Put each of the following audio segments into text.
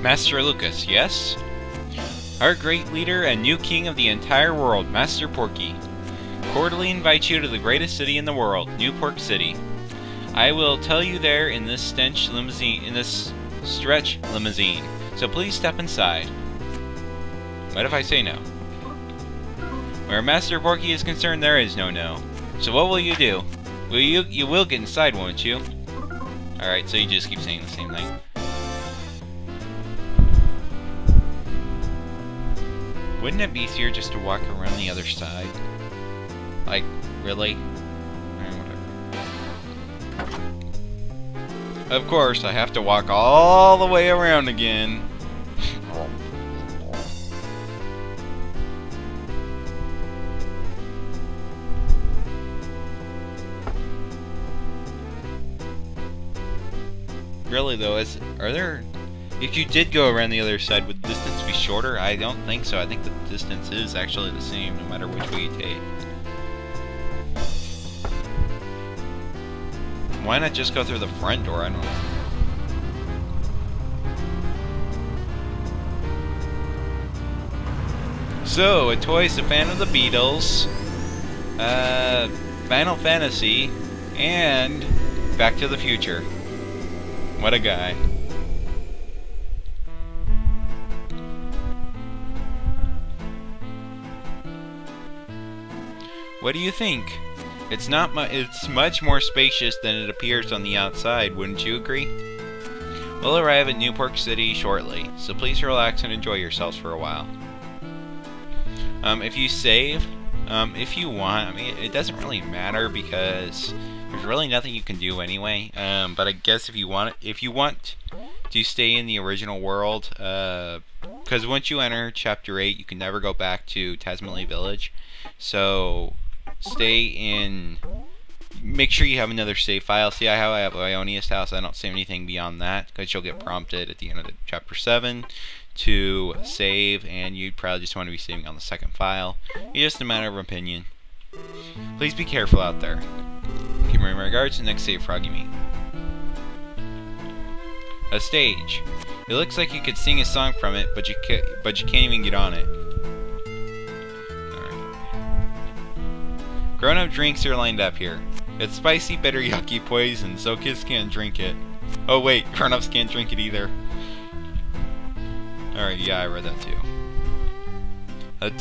Master Lucas, yes? Our great leader and new king of the entire world, Master Porky, cordially invites you to the greatest city in the world, New Pork City. I will tell you there in this stretch limousine, so please step inside. What if I say no? Where Master Porky is concerned, there is no no. So what will you do? You will get inside, won't you? Alright, so you just keep saying the same thing. Wouldn't it be easier just to walk around the other side? Like, really? Whatever. Of course, I have to walk all the way around again. Really though, if you did go around the other side, would the distance be shorter? I don't think so. I think the distance is actually the same no matter which way you take. Why not just go through the front door? I don't know. So, a toy's a fan of the Beatles, Final Fantasy, and Back to the Future. What a guy. What do you think? It's much more spacious than it appears on the outside, wouldn't you agree? We'll arrive at New Pork City shortly, so please relax and enjoy yourselves for a while. If you save, if you want, I mean, it doesn't really matter because there's really nothing you can do anyway. But I guess if you want to stay in the original world, because once you enter Chapter 8, you can never go back to Tazmily Village. So stay in. Make sure you have another save file. See how I have Ionia's house. I don't save anything beyond that because you'll get prompted at the end of Chapter 7 to save, and you'd probably just want to be saving on the second file. It's just a matter of opinion. Please be careful out there. Give me my regards to the next save frog you meet. A stage. It looks like you could sing a song from it, but you can't even get on it. Alright. Grown-up drinks are lined up here. It's spicy, bitter, yucky poison, so kids can't drink it. Oh wait, grown-ups can't drink it either. Alright, yeah, I read that too. A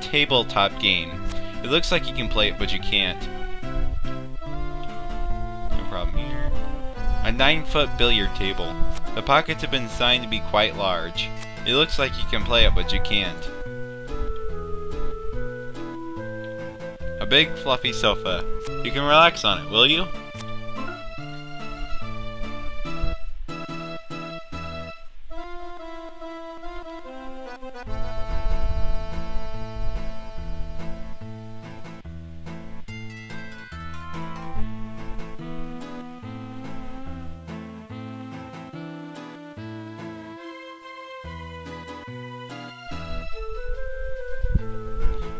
tabletop game. It looks like you can play it, but you can't. No problem here. A 9-foot billiard table. The pockets have been designed to be quite large. It looks like you can play it, but you can't. A big fluffy sofa. You can relax on it, will you?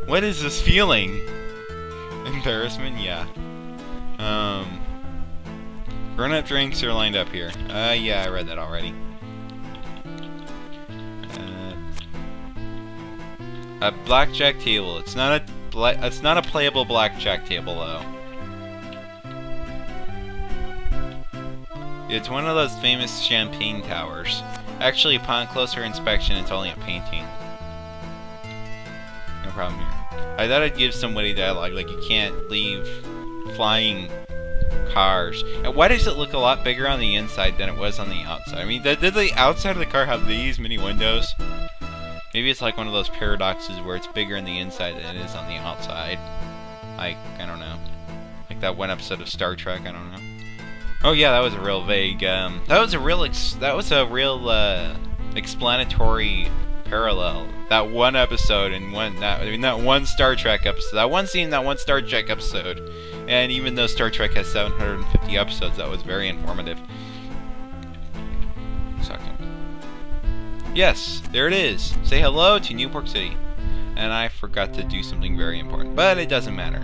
What is this feeling? Embarrassment? Yeah. Grown-up drinks are lined up here. Yeah, I read that already. A blackjack table. It's not a playable blackjack table though. It's one of those famous champagne towers. Actually, upon closer inspection, it's only a painting. No problem here. I thought I'd give somebody dialogue, like you can't leave flying cars. And why does it look a lot bigger on the inside than it was on the outside? I mean, did the outside of the car have these many windows? Maybe it's like one of those paradoxes where it's bigger on the inside than it is on the outside. Like, I don't know. Like that one episode of Star Trek, I don't know. Oh yeah, that was a real vague, that was a real explanatory parallel. That one episode and that one Star Trek episode. That one scene, that one Star Trek episode. And even though Star Trek has 750 episodes, that was very informative. Second. Yes, there it is. Say hello to New Pork City. And I forgot to do something very important, but it doesn't matter.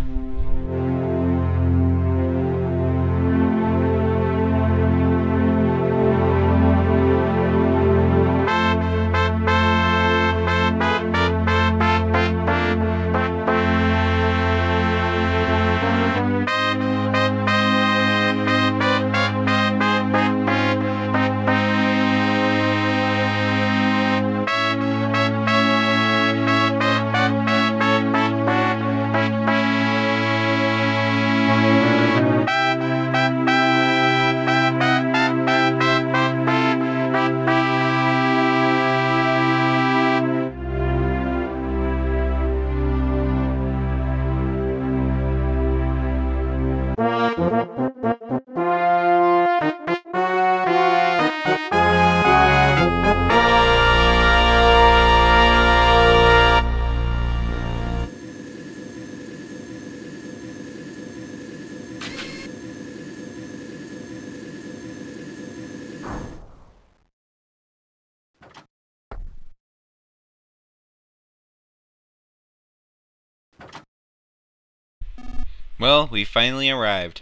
Well, we finally arrived.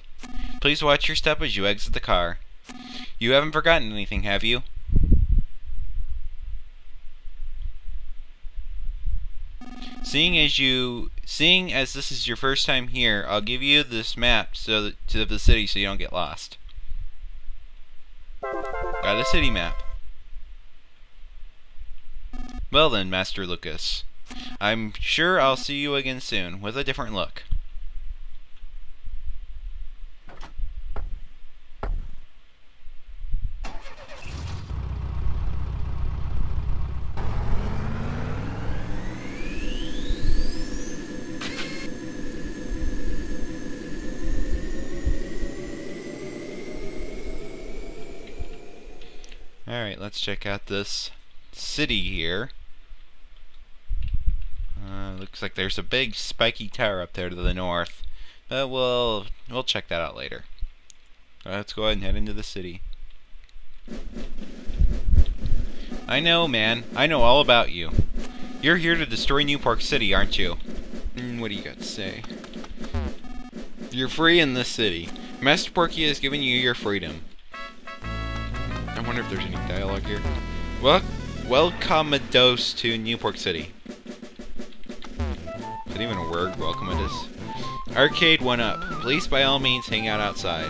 Please watch your step as you exit the car. You haven't forgotten anything, have you? Seeing as this is your first time here, I'll give you this map to the city so you don't get lost. Got a city map. Well then, Master Lucas. I'm sure I'll see you again soon, with a different look. Alright, let's check out this city here. Looks like there's a big spiky tower up there to the north. But we'll check that out later. Let's go ahead and head into the city. I know, man. I know all about you. You're here to destroy New Pork City, aren't you? What do you got to say? You're free in this city. Master Porky has given you your freedom. I wonder if there's any dialogue here. Welcome a dose to New Pork City. Is that even a word? Welcome it is. Arcade 1-up. Please by all means hang out outside.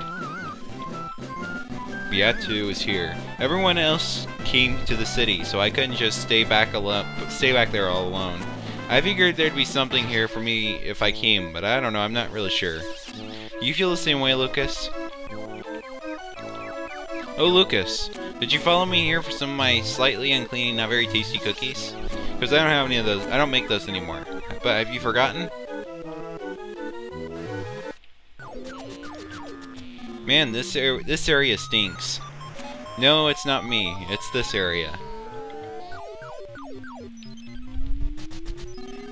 Beatu is here. Everyone else came to the city, so I couldn't just stay back there all alone. I figured there'd be something here for me if I came, but I don't know, I'm not really sure. You feel the same way, Lucas? Oh, Lucas, did you follow me here for some of my slightly unclean, not very tasty cookies? Because I don't have any of those. I don't make those anymore. But have you forgotten? Man, this area stinks. No, it's not me. It's this area.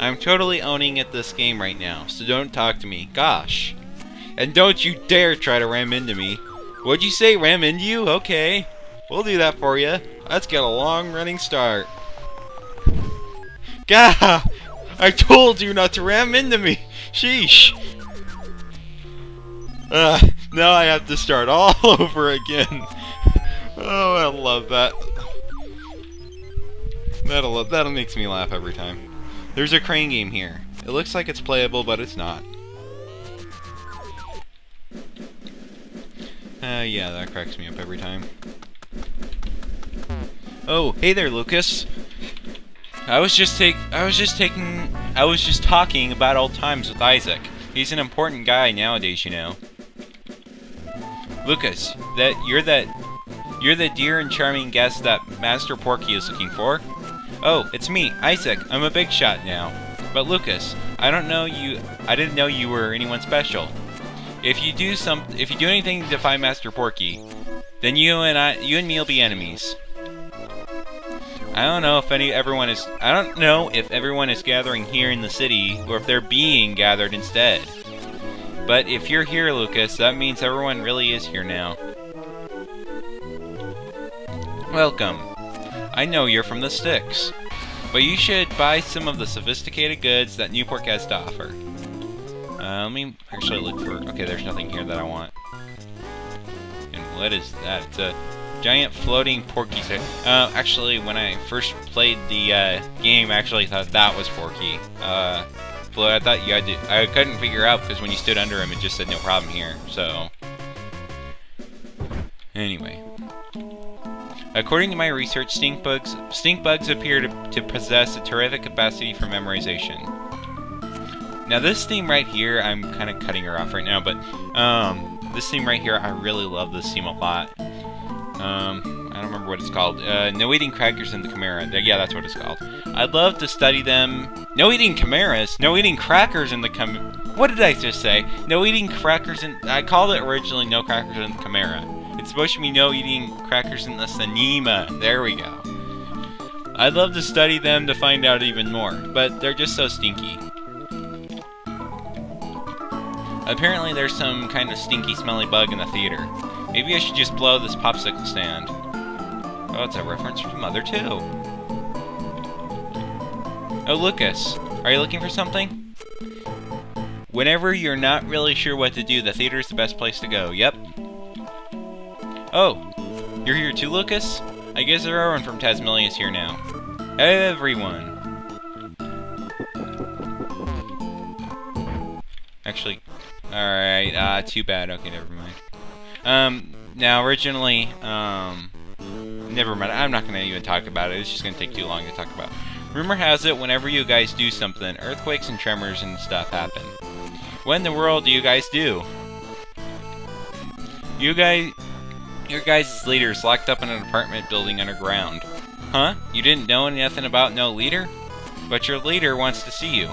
I'm totally owning at this game right now, so don't talk to me. Gosh. And don't you dare try to ram into me. What'd you say, ram into you? Okay. We'll do that for you. Let's get a long running start. Gah! I told you not to ram into me. Sheesh. Now I have to start all over again. Oh, I love that. That makes me laugh every time. There's a crane game here. It looks like it's playable, but it's not. Yeah, that cracks me up every time. Oh, hey there, Lucas. I was just talking about old times with Isaac. He's an important guy nowadays, you know. Lucas, you're the dear and charming guest that Master Porky is looking for? Oh, it's me, Isaac. I'm a big shot now. But Lucas, I didn't know you were anyone special. If you do anything to defy Master Porky, then you and me will be enemies. I don't know if everyone is gathering here in the city, or if they're being gathered instead. But if you're here, Lucas, that means everyone really is here now. Welcome. I know you're from the Sticks, but you should buy some of the sophisticated goods that New Pork has to offer. Let me actually look for... Okay, there's nothing here that I want. And what is that? It's a giant floating Porky. Actually, when I first played the game, I actually thought that was Porky. I thought you had to... I couldn't figure out because when you stood under him, it just said no problem here. So... Anyway. According to my research, stink bugs appear to possess a terrific capacity for memorization. Now this theme right here, I'm kind of cutting her off right now, but this theme right here, I really love this theme a lot. I don't remember what it's called. No Eating Crackers in the Chimera. Yeah, that's what it's called. I'd love to study them. No Eating Chimeras? No Eating Crackers in the Chimera. What did I just say? No Eating Crackers in... I called it originally No Crackers in the Chimera. It's supposed to be No Eating Crackers in the Sanema. There we go. I'd love to study them to find out even more, but they're just so stinky. Apparently there's some kind of stinky, smelly bug in the theater. Maybe I should just blow this popsicle stand. Oh, it's a reference from Mother 2. Oh, Lucas, are you looking for something? Whenever you're not really sure what to do, the theater's the best place to go. Yep. Oh, you're here too, Lucas? I guess everyone from Tasmania is here now. Everyone. Actually, alright, too bad. Okay, never mind. Now originally, never mind. I'm not gonna even talk about it. It's just gonna take too long to talk about. Rumor has it, whenever you guys do something, earthquakes and tremors and stuff happen. What in the world do you guys do? Your guys' leader's locked up in an apartment building underground. Huh? You didn't know nothing about no leader? But your leader wants to see you.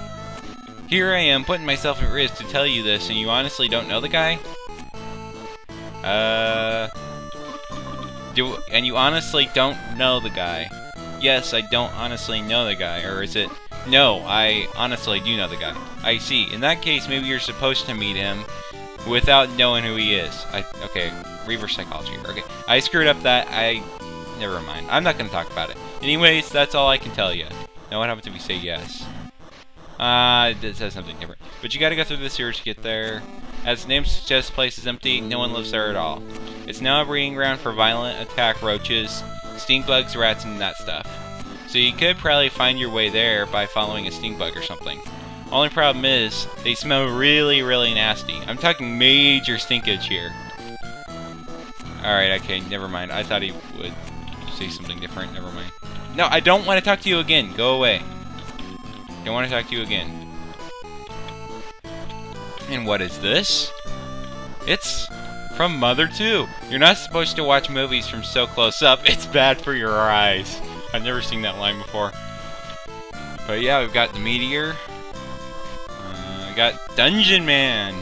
Here I am, putting myself at risk to tell you this, and you honestly don't know the guy? And you honestly don't know the guy? Yes, I don't honestly know the guy, or is it... No, I honestly do know the guy. I see. In that case, maybe you're supposed to meet him without knowing who he is. Okay, reverse psychology. Okay, I screwed up that. Never mind. I'm not going to talk about it. Anyways, that's all I can tell you. Now what happens if you say yes? It says something different. But you gotta go through the sewers to get there. As the name suggests, the place is empty. No one lives there at all. It's now a breeding ground for violent attack roaches, stink bugs, rats, and that stuff. So you could probably find your way there by following a stink bug or something. Only problem is, they smell really, really nasty. I'm talking major stinkage here. Alright, okay, never mind. I thought he would say something different. Never mind. No, I don't want to talk to you again. Go away. Don't want to talk to you again. And what is this? It's from Mother 2. You're not supposed to watch movies from so close up. It's bad for your eyes. I've never seen that line before. But yeah, we've got the meteor. We got Dungeon Man.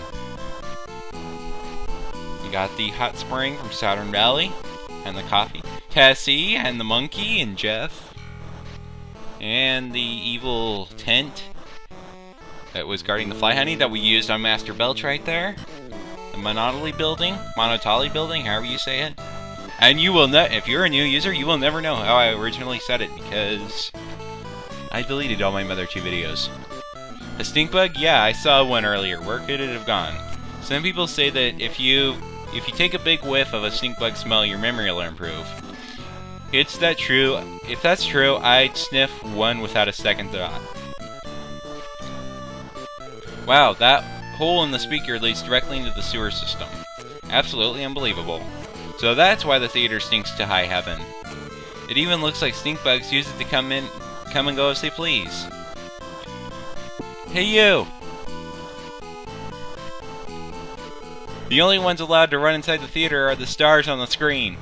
We got the hot spring from Saturn Valley. And the coffee. Tessie and the monkey and Jeff. And the evil tent that was guarding the fly honey that we used on Master Belch right there. The Monotally building, however you say it. And you will not, if you're a new user, you will never know how I originally said it because I deleted all my Mother 2 videos. A stink bug? Yeah, I saw one earlier. Where could it have gone? Some people say that if you take a big whiff of a stink bug smell, your memory will improve. Is that true? If that's true, I'd sniff one without a second thought. Wow, that hole in the speaker leads directly into the sewer system. Absolutely unbelievable. So that's why the theater stinks to high heaven. It even looks like stink bugs use it to come and go as they please. Hey you! The only ones allowed to run inside the theater are the stars on the screen.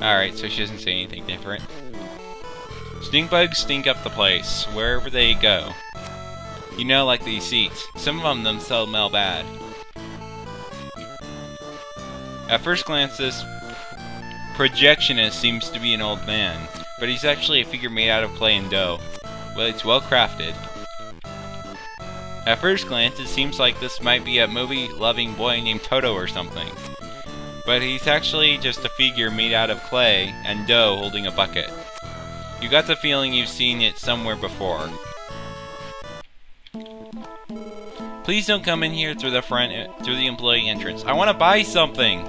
Alright, so she doesn't say anything different. Stink bugs stink up the place, wherever they go. You know, like these seats. Some of them smell bad. At first glance, this projectionist seems to be an old man, but he's actually a figure made out of clay and dough. Well, it's well crafted. At first glance, it seems like this might be a movie-loving boy named Toto or something. But he's actually just a figure made out of clay and dough holding a bucket. You got the feeling you've seen it somewhere before. Please don't come in here through the front, through the employee entrance. I want to buy something!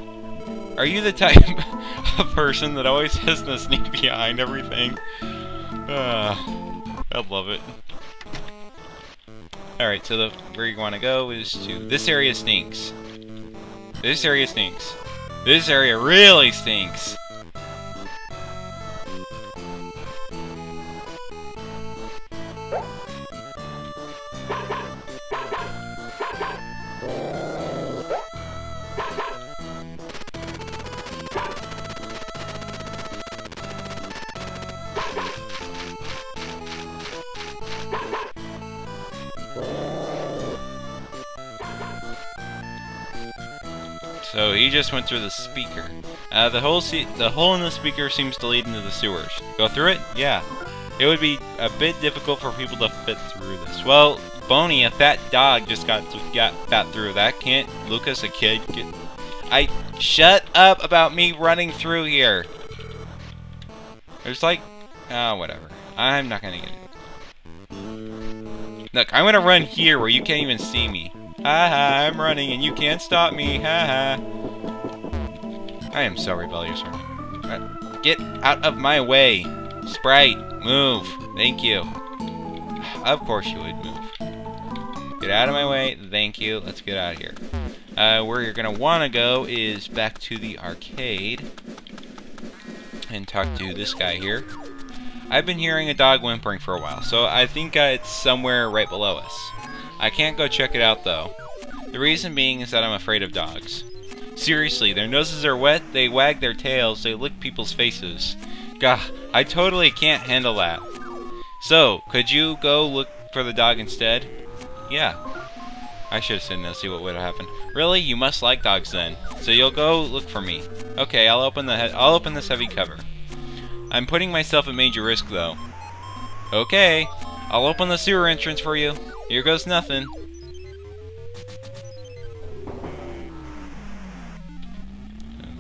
Are you the type of person that always has to sneak behind everything? I love it. Alright, so where you want to go is to... This area stinks. This area stinks. This area really stinks. So he just went through the speaker. The hole in the speaker seems to lead into the sewers. Go through it? Yeah. It would be a bit difficult for people to fit through this. Well, Boney, a fat dog, just got fat through that. Can't Lucas, a kid, get... Shut up about me running through here! There's like... whatever. I'm not gonna get it. Look, I'm gonna run here where you can't even see me. Haha, I'm running and you can't stop me. Haha. I am so rebellious running. Get out of my way. Sprite, move. Thank you. Of course you would move. Get out of my way. Thank you. Let's get out of here. Where you're gonna wanna go is back to the arcade and talk to this guy here. I've been hearing a dog whimpering for a while, so I think it's somewhere right below us. I can't go check it out though. The reason being is that I'm afraid of dogs. Seriously, their noses are wet, they wag their tails, they lick people's faces. Gah, I totally can't handle that. So, could you go look for the dog instead? Yeah. I should have said no, see what would have happened. Really? You must like dogs then. So you'll go look for me. Okay, I'll open this heavy cover. I'm putting myself at major risk though. Okay, I'll open the sewer entrance for you. Here goes nothing.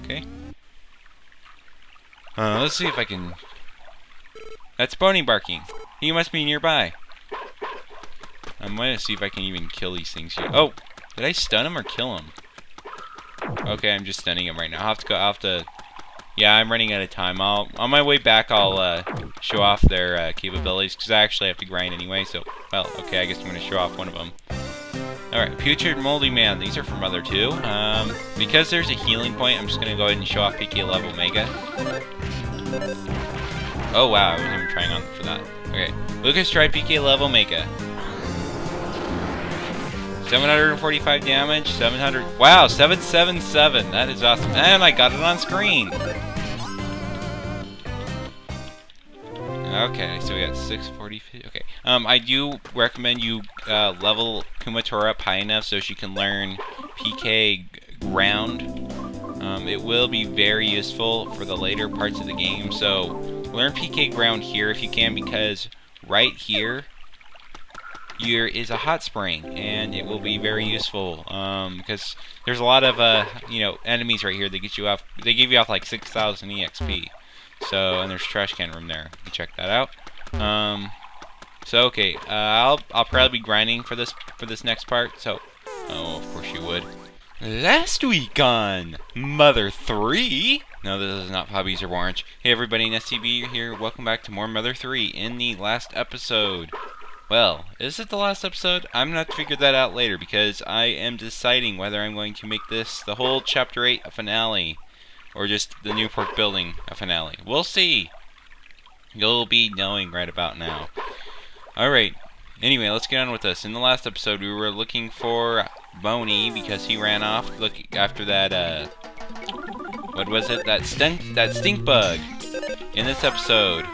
Okay. Let's see if I can... That's Boney barking. He must be nearby. I'm gonna see if I can even kill these things here. Oh! Did I stun him or kill him? Okay, I'm just stunning him right now. I'll have to... Yeah, I'm running out of time. On my way back, I'll show off their capabilities, because I actually have to grind anyway, so... Well, okay, I guess I'm gonna show off one of them. Alright, Putrid Moldy Man. These are from Mother 2. Because there's a healing point, I'm just gonna go ahead and show off PK level Mega. Oh wow, I wasn't even trying on for that. Okay, Lucas tried PK level Mega. 745 damage, 700... Wow, 777! That is awesome. And I got it on screen! Okay, so we got 640... Okay, I do recommend you level Kumatora up high enough so she can learn PK ground. It will be very useful for the later parts of the game, so learn PK ground here if you can, because right here is a hot spring, and it will be very useful, because there's a lot of, enemies right here that get you off, they give you off like 6,000 EXP, so, and there's trash can room there, you can check that out. So okay, I'll probably be grinding for this next part, so, oh, of course you would. Last week on Mother 3, no, this is not Hobbies or Orange. Hey everybody, NestTV here, welcome back to more Mother 3. In the last episode, well, is it the last episode? I'm going to have to figure that out later, because I am deciding whether I'm going to make this, the whole Chapter 8, a finale, or just the Newport building a finale. We'll see. You'll be knowing right about now. Alright, anyway, let's get on with this. In the last episode, we were looking for Boney, because he ran off after that, what was it? That stink bug. In this episode,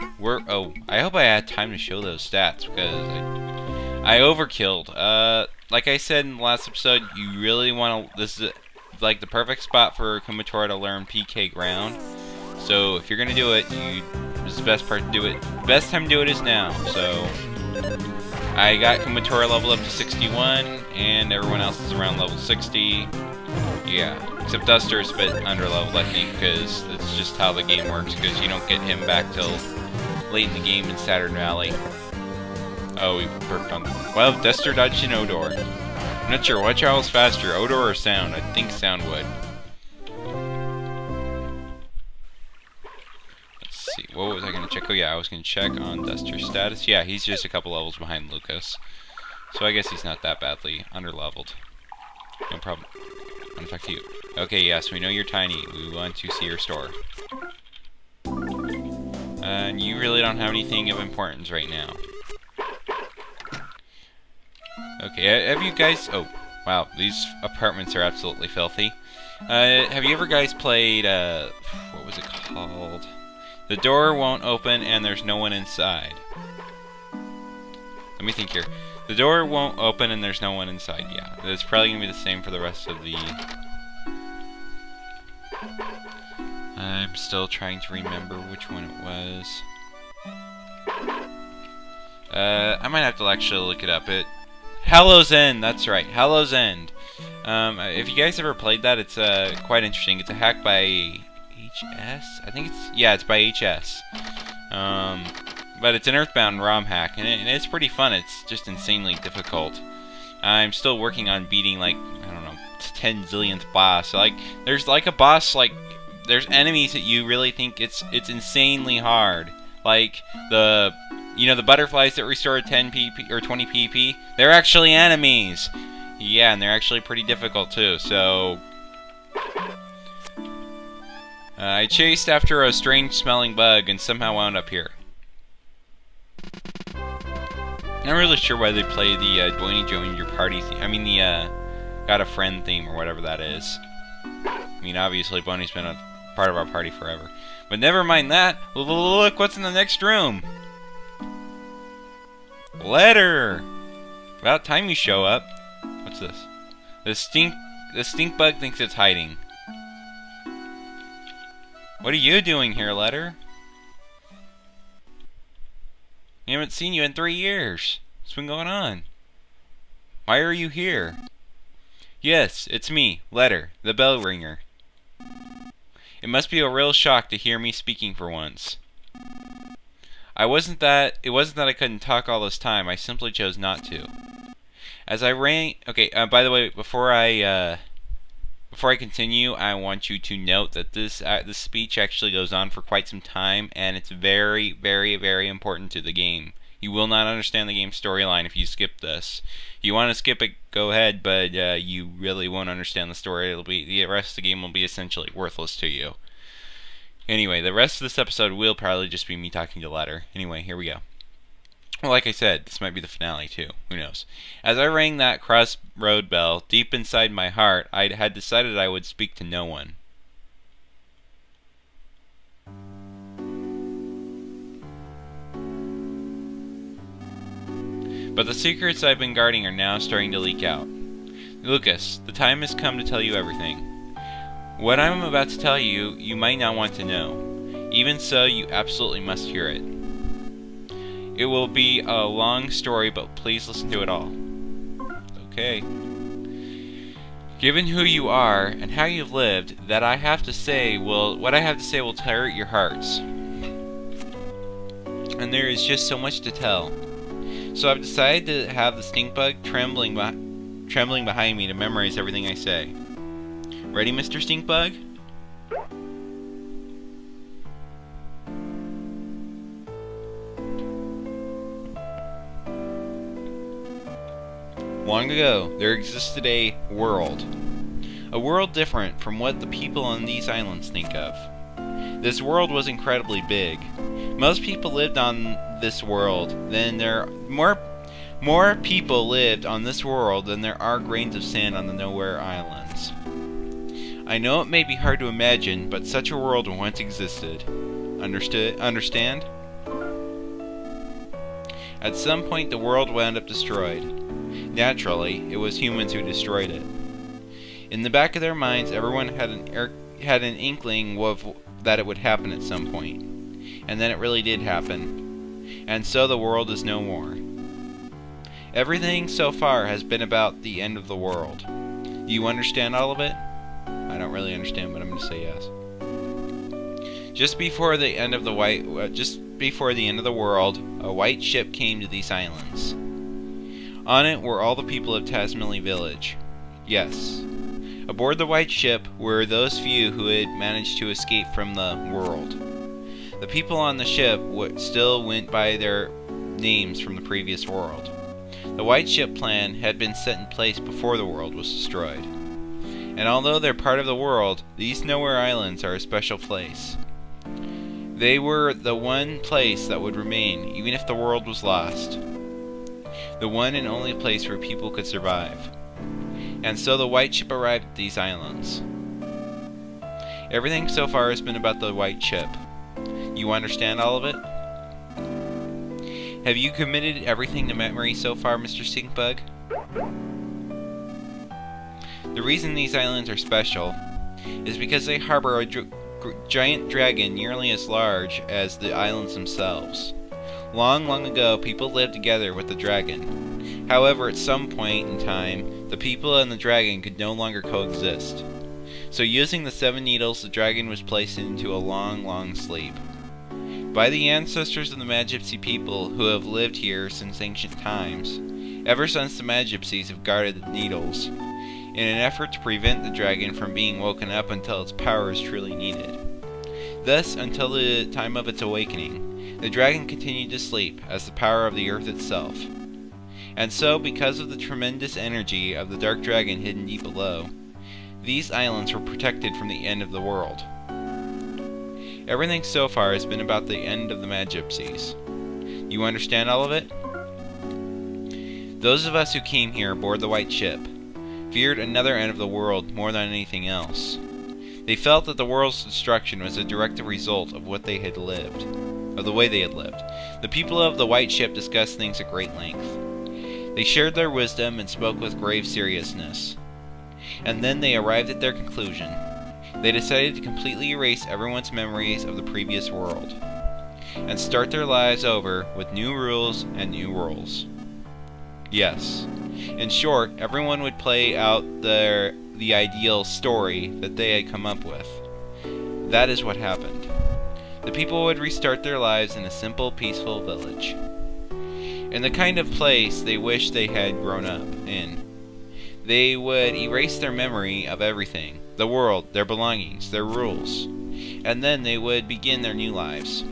I hope I had time to show those stats, because I overkilled. Like I said in the last episode, you really want to, this is like the perfect spot for Kumatora to learn PK ground. So if you're going to do it, this is the best part to do it. Best time to do it is now. So I got Kumatora level up to 61, and everyone else is around level 60. Yeah, except Duster's a bit underleveled, I think, because it's just how the game works, because you don't get him back till late in the game in Saturn Valley. Oh, we perked on... Well, Duster dodged an Odor. I'm not sure, which owl's faster, Odor or Sound? I think Sound would. Let's see, what was I going to check? Oh yeah, I was going to check on Duster's status. Yeah, he's just a couple levels behind Lucas. So I guess he's not that badly underleveled. No problem. In fact, you. Okay, yes, we know you're tiny. We want to see your store. And you really don't have anything of importance right now. Okay, have you guys... Oh, wow, these apartments are absolutely filthy. Have you ever guys played, what was it called? The door won't open and there's no one inside. Let me think here. The door won't open and there's no one inside. Yeah, it's probably going to be the same for the rest of the... I'm still trying to remember which one it was. I might have to actually look it up. Hallow's End, that's right, Hallow's End. If you guys ever played that, it's quite interesting. It's a hack by HS? I think it's... Yeah, it's by HS. but it's an Earthbound ROM hack, and it's pretty fun. It's just insanely difficult. I'm still working on beating, like, I don't know, 10 zillionth boss. Like, there's like a boss, like, there's enemies that you really think it's insanely hard. Like the butterflies that restore 10 PP or 20 PP. They're actually enemies. Yeah, and they're actually pretty difficult too. So I chased after a strange smelling bug and somehow wound up here. I'm not really sure why they play the Dwayne Join Your Party theme. I mean the Got a Friend theme or whatever that is. I mean, obviously Boney's been a part of our party forever. But never mind that. Look what's in the next room. Letter. About time you show up. What's this? The stink bug thinks it's hiding. What are you doing here, Letter? We haven't seen you in 3 years. What's been going on? Why are you here? Yes, it's me, Letter, the bell ringer. It must be a real shock to hear me speaking for once. It wasn't that I couldn't talk all this time. I simply chose not to. As I rang... Okay, by the way, before I continue, I want you to note that this speech actually goes on for quite some time, and it's very, very, very important to the game. You will not understand the game storyline if you skip this. If you want to skip it, go ahead, but you really won't understand the story. The rest of the game will be essentially worthless to you. Anyway, the rest of this episode will probably just be me talking to Letter. Anyway, here we go. Well, like I said, this might be the finale too. Who knows? As I rang that crossroad bell, deep inside my heart, I had decided I would speak to no one. But the secrets I've been guarding are now starting to leak out. Lucas, the time has come to tell you everything. What I'm about to tell you, you might not want to know. Even so, you absolutely must hear it. It will be a long story, but please listen to it all. Okay. Given who you are and how you've lived, what I have to say will tear at your hearts. And there is just so much to tell. So I've decided to have the stink bug trembling behind me to memorize everything I say. Ready, Mr. Stink Bug? Long ago, there existed a world different from what the people on these islands think of. This world was incredibly big. Most people lived on this world than there more people lived on this world than there are grains of sand on the Nowhere Islands. I know it may be hard to imagine, but such a world once existed. Understand? At some point, the world wound up destroyed. Naturally, it was humans who destroyed it. In the back of their minds, everyone had an inkling that it would happen at some point. And then it really did happen. And so the world is no more. Everything so far has been about the end of the world. Do you understand all of it? I don't really understand, but I'm going to say yes. Just before the end of the world, a white ship came to these islands. On it were all the people of Tazmily Village. Yes. Aboard the white ship were those few who had managed to escape from the world. The people on the ship still went by their names from the previous world. The white ship plan had been set in place before the world was destroyed. And although they're part of the world, these Nowhere Islands are a special place. They were the one place that would remain, even if the world was lost. The one and only place where people could survive. And so the white ship arrived at these islands. Everything so far has been about the white ship. You understand all of it? Have you committed everything to memory so far, Mr. Stinkbug? The reason these islands are special is because they harbor a giant dragon nearly as large as the islands themselves. Long, long ago, people lived together with the dragon. However, at some point in time, the people and the dragon could no longer coexist. So using the 7 needles, the dragon was placed into a long, long sleep. by the ancestors of the Magypsy people who have lived here since ancient times, ever since the Magypsies have guarded the Needles, in an effort to prevent the dragon from being woken up until its power is truly needed. Thus, until the time of its awakening, the dragon continued to sleep as the power of the earth itself. And so, because of the tremendous energy of the dark dragon hidden deep below, these islands were protected from the end of the world. Everything so far has been about the end of the Magypsies. You understand all of it? Those of us who came here aboard the White Ship feared another end of the world more than anything else. They felt that the world's destruction was a direct result of what they had lived, of the way they had lived. The people of the White Ship discussed things at great length. They shared their wisdom and spoke with grave seriousness. And then they arrived at their conclusion. They decided to completely erase everyone's memories of the previous world, and start their lives over with new rules and new roles. Yes. In short, everyone would play out the ideal story that they had come up with. That is what happened. The people would restart their lives in a simple, peaceful village, in the kind of place they wished they had grown up in. They would erase their memory of everything, the world, their belongings, their rules, and then they would begin their new lives.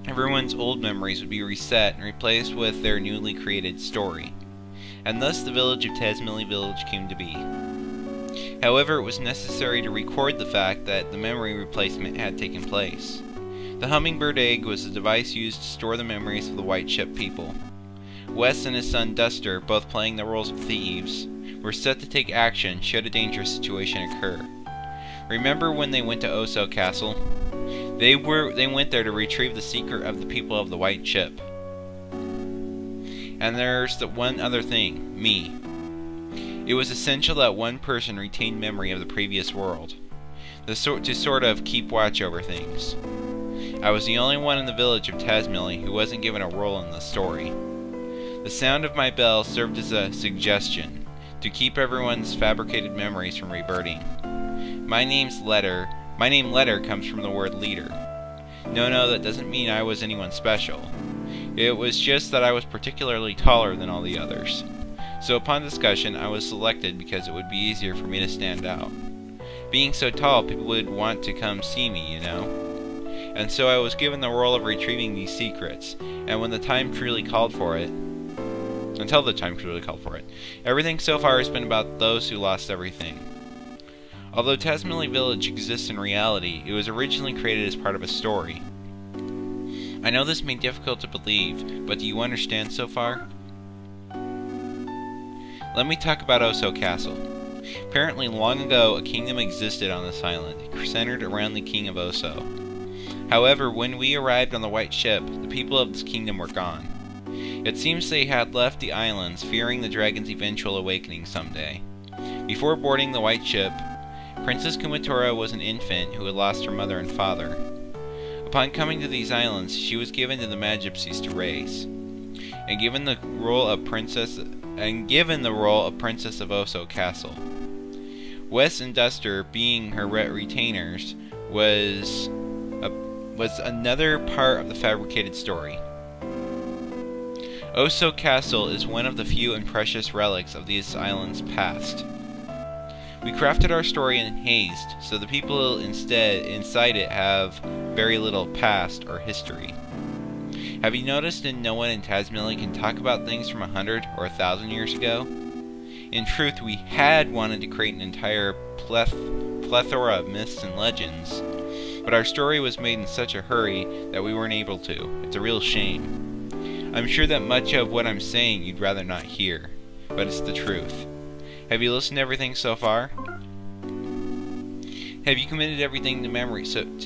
Everyone's old memories would be reset and replaced with their newly created story, and thus the village of Tazmily Village came to be. However, it was necessary to record the fact that the memory replacement had taken place. The hummingbird egg was the device used to store the memories of the White Ship people. Wes and his son Duster, both playing the roles of thieves, were set to take action should a dangerous situation occur. Remember when they went to Oso Castle? They went there to retrieve the secret of the people of the White Ship. And there's the one other thing, me. It was essential that one person retain memory of the previous world, to sort of keep watch over things. I was the only one in the village of Tazmily who wasn't given a role in the story. The sound of my bell served as a suggestion to keep everyone's fabricated memories from reverting. My name Letter comes from the word leader. No, that doesn't mean I was anyone special. It was just that I was particularly taller than all the others. So upon discussion, I was selected because it would be easier for me to stand out. Being so tall, people would want to come see me, you know. And so I was given the role of retrieving these secrets, and when the time truly called for it, until the time truly called for it, everything so far has been about those who lost everything. Although Tazmily Village exists in reality, it was originally created as part of a story. I know this may be difficult to believe, but do you understand so far? Let me talk about Oso Castle. Apparently long ago, a kingdom existed on this island, centered around the king of Oso. However, when we arrived on the White Ship, the people of this kingdom were gone. It seems they had left the islands, fearing the dragon's eventual awakening someday. Before boarding the White Ship, Princess Kumatora was an infant who had lost her mother and father. Upon coming to these islands, she was given to the Magypsies to raise, and given the role of Princess of Oso Castle. Wes and Duster, being her retainers, was another part of the fabricated story. Oso Castle is one of the few and precious relics of these islands past. We crafted our story in haste, so the people inside it have very little past or history. Have you noticed that no one in Tazmily can talk about things from 100 or 1,000 years ago? In truth, we had wanted to create an entire plethora of myths and legends, but our story was made in such a hurry that we weren't able to. It's a real shame. I'm sure that much of what I'm saying you'd rather not hear, but it's the truth. Have you listened to everything so far? Have you committed everything to memory?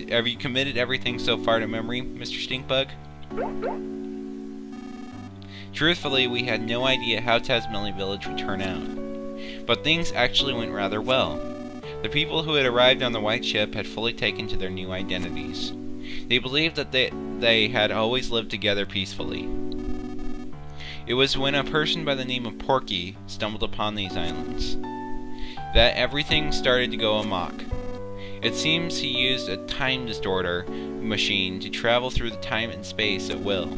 Have you committed everything so far to memory, Mr. Stinkbug? Truthfully, we had no idea how Tazmily Village would turn out, but things actually went rather well. The people who had arrived on the White Ship had fully taken to their new identities. They believed that they had always lived together peacefully. It was when a person by the name of Porky stumbled upon these islands that everything started to go amok. It seems he used a time distorter machine to travel through the time and space at will.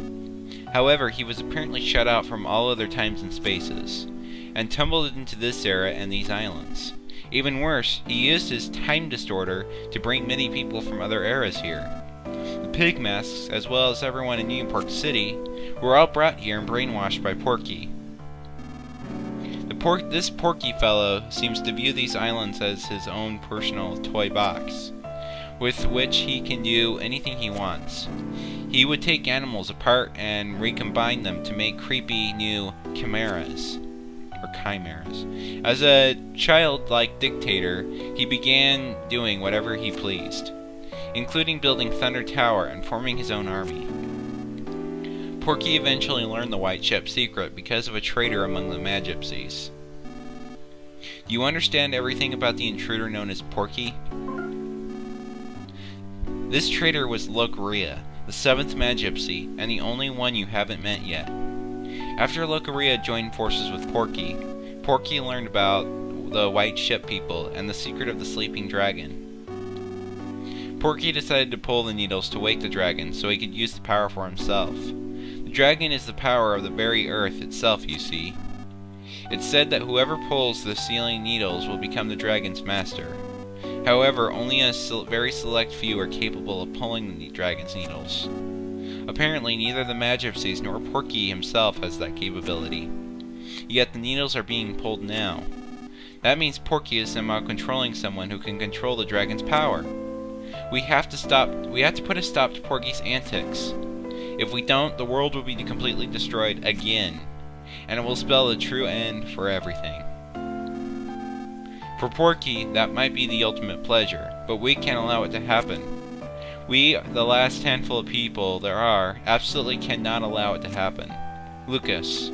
However, he was apparently shut out from all other times and spaces, and tumbled into this era and these islands. Even worse, he used his time distorter to bring many people from other eras here. The Pigmasks, as well as everyone in Newport City, were all brought here and brainwashed by Porky. This Porky fellow seems to view these islands as his own personal toy box, with which he can do anything he wants. He would take animals apart and recombine them to make creepy new chimeras. As a childlike dictator, he began doing whatever he pleased, including building Thunder Tower and forming his own army. Porky eventually learned the White Ship secret because of a traitor among the Magypsies. Do you understand everything about the intruder known as Porky? This traitor was Locaria, the 7th Magypsy, and the only one you haven't met yet. After Locaria joined forces with Porky, Porky learned about the White Ship people and the secret of the sleeping dragon. Porky decided to pull the needles to wake the dragon so he could use the power for himself. The dragon is the power of the very earth itself, you see. It's said that whoever pulls the sealing needles will become the dragon's master. However, only a very select few are capable of pulling the dragon's needles. Apparently, neither the Magypsies nor Porky himself has that capability. Yet the needles are being pulled now. That means Porky is somehow controlling someone who can control the dragon's power. We have to put a stop to Porky's antics. If we don't, the world will be completely destroyed again, and it will spell the true end for everything. For Porky, that might be the ultimate pleasure, but we can't allow it to happen. We, the last handful of people there are, absolutely cannot allow it to happen. Lucas,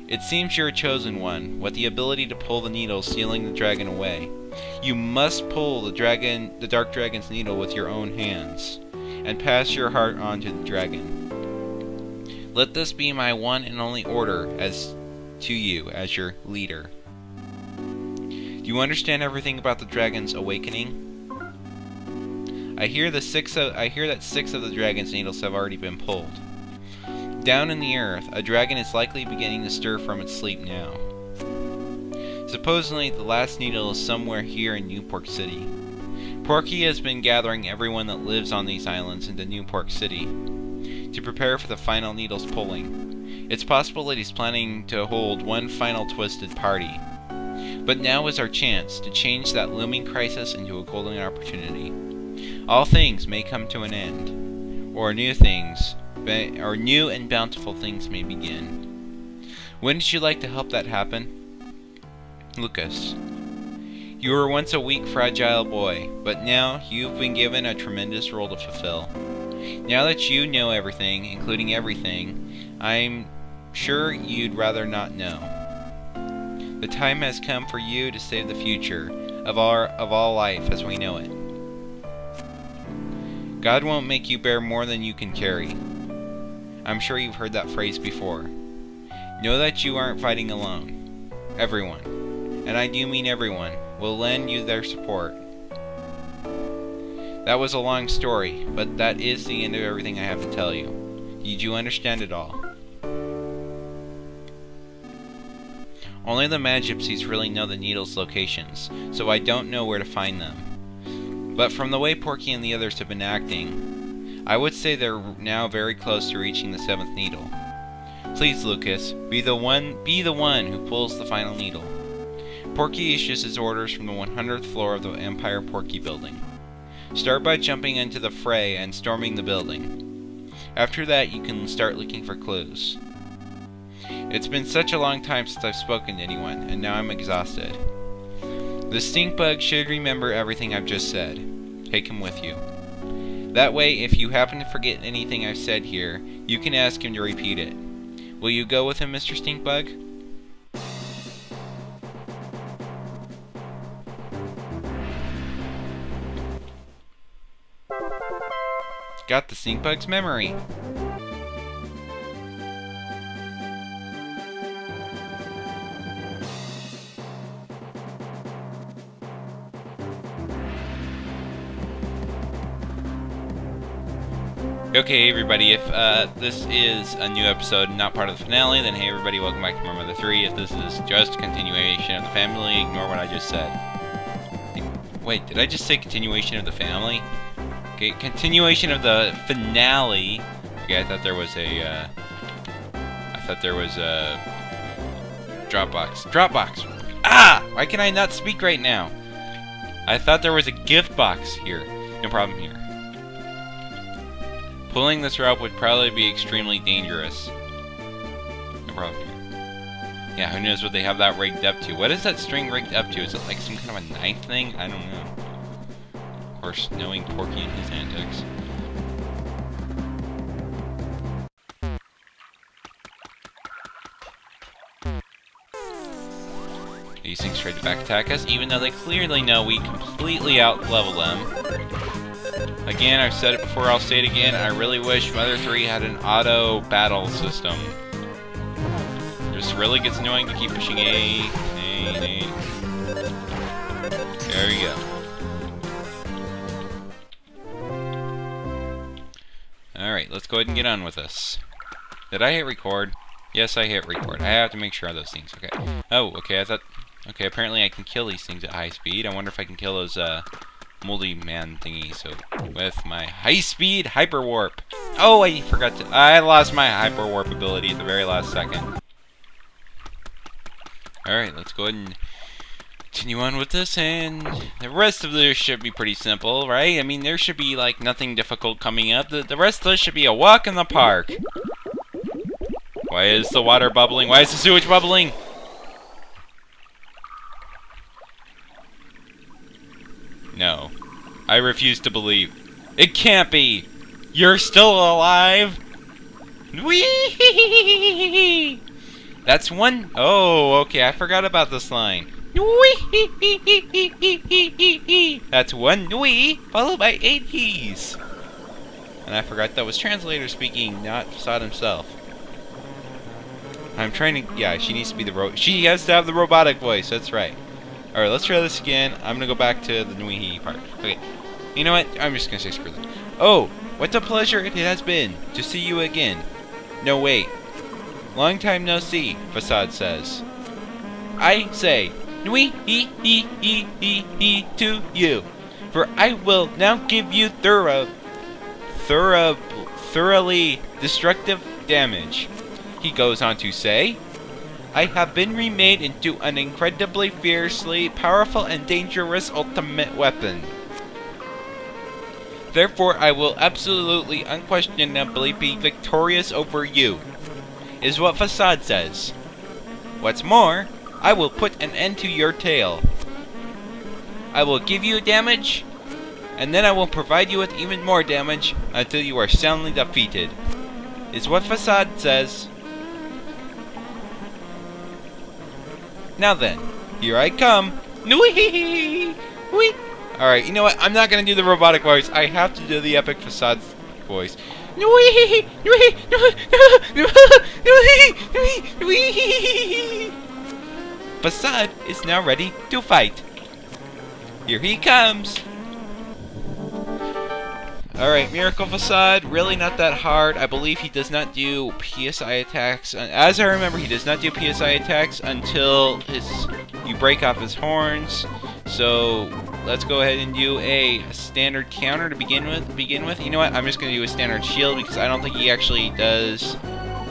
it seems you're a chosen one, with the ability to pull the needle sealing the dragon away. You must pull the dark dragon's needle with your own hands, and pass your heart on to the dragon. Let this be my one and only order to you as your leader. Do you understand everything about the dragon's awakening? I hear that 6 of the dragon's needles have already been pulled. Down in the earth, a dragon is likely beginning to stir from its sleep now. Supposedly, the last needle is somewhere here in Newport City. Porky has been gathering everyone that lives on these islands into Newport City to prepare for the final needle's pulling. It's possible that he's planning to hold one final twisted party. But now is our chance to change that looming crisis into a golden opportunity. All things may come to an end, or new and bountiful things may begin. Wouldn't you like to help that happen? Lucas, you were once a weak, fragile boy, but now you've been given a tremendous role to fulfill. Now that you know everything, including everything, I'm sure you'd rather not know. The time has come for you to save the future of all life as we know it. God won't make you bear more than you can carry. I'm sure you've heard that phrase before. Know that you aren't fighting alone. Everyone, and I do mean everyone, will lend you their support. That was a long story, but that is the end of everything I have to tell you. Did you understand it all? Only the Magypsies really know the needles' locations, so I don't know where to find them. But from the way Porky and the others have been acting, I would say they're now very close to reaching the 7th needle. Please, Lucas, be the one who pulls the final needle. Porky issues his orders from the 100th floor of the Empire Porky building. Start by jumping into the fray and storming the building. After that, you can start looking for clues. It's been such a long time since I've spoken to anyone, and now I'm exhausted. The stink bug should remember everything I've just said. Take him with you. That way, if you happen to forget anything I've said here, you can ask him to repeat it. Will you go with him, Mr. Stinkbug? Got the Stinkbug's memory. Okay, everybody, if this is a new episode, not part of the finale, then hey, everybody, welcome back to More Mother 3. If this is just a continuation of the family, ignore what I just said. Wait, did I just say continuation of the family? Okay, continuation of the finale. Okay, I thought there was a, Dropbox. Dropbox! Ah! Why can I not speak right now? I thought there was a gift box here. No problem here. Pulling this rope would probably be extremely dangerous. No problem here. Yeah, who knows what they have that rigged up to. What is that string rigged up to? Is it like some kind of a knife thing? I don't know. Of course, knowing Porky and his antics. These things try to back attack us, even though they clearly know we completely out-level them. Again, I've said it before, I'll say it again, I really wish Mother 3 had an auto battle system. Just really gets annoying to keep pushing A. There we go. Alright, let's go ahead and get on with this. Did I hit record? Yes, I hit record. I have to make sure of those things. Okay. Oh, okay, I thought... Okay, apparently I can kill these things at high speed. I wonder if I can kill those, moldy man thingy. So, with my high-speed hyper warp. Oh, I forgot to... I lost my hyper warp ability at the very last second. Alright, let's go ahead and continue on with this, and the rest of this should be pretty simple, right? I mean, there should be, like, nothing difficult coming up. The rest of this should be a walk in the park. Why is the water bubbling? Why is the sewage bubbling? No. I refuse to believe. It can't be! You're still alive? Whee! That's one... Oh, okay, I forgot about this line. Whee! That's one wee, followed by 8 he's. And I forgot that was translator speaking, not Facade himself. I'm trying to... Yeah, she needs to be the she has to have the robotic voice, that's right. Alright, let's try this again. I'm gonna go back to the Nui part. Okay. You know what? I'm just gonna say screw that. Oh! What a pleasure it has been to see you again. No, wait. Long time no see, Facade says. I say, Nui to you. For I will now give you thoroughly destructive damage. He goes on to say, I have been remade into an incredibly fiercely powerful and dangerous ultimate weapon. Therefore, I will absolutely, unquestionably be victorious over you, is what Facade says. What's more, I will put an end to your tale. I will give you damage, and then I will provide you with even more damage until you are soundly defeated, is what Facade says. Now then, here I come. Wee! Wee! Alright, you know what? I'm not gonna do the robotic voice. I have to do the epic Facade voice. Wee! Facade is now ready to fight. Here he comes. Alright, Miracle Facade, really not that hard. I believe he does not do PSI attacks. As I remember, he does not do PSI attacks until you break off his horns. So, let's go ahead and do a standard counter to begin with. You know what? I'm just going to do a standard shield because I don't think he actually does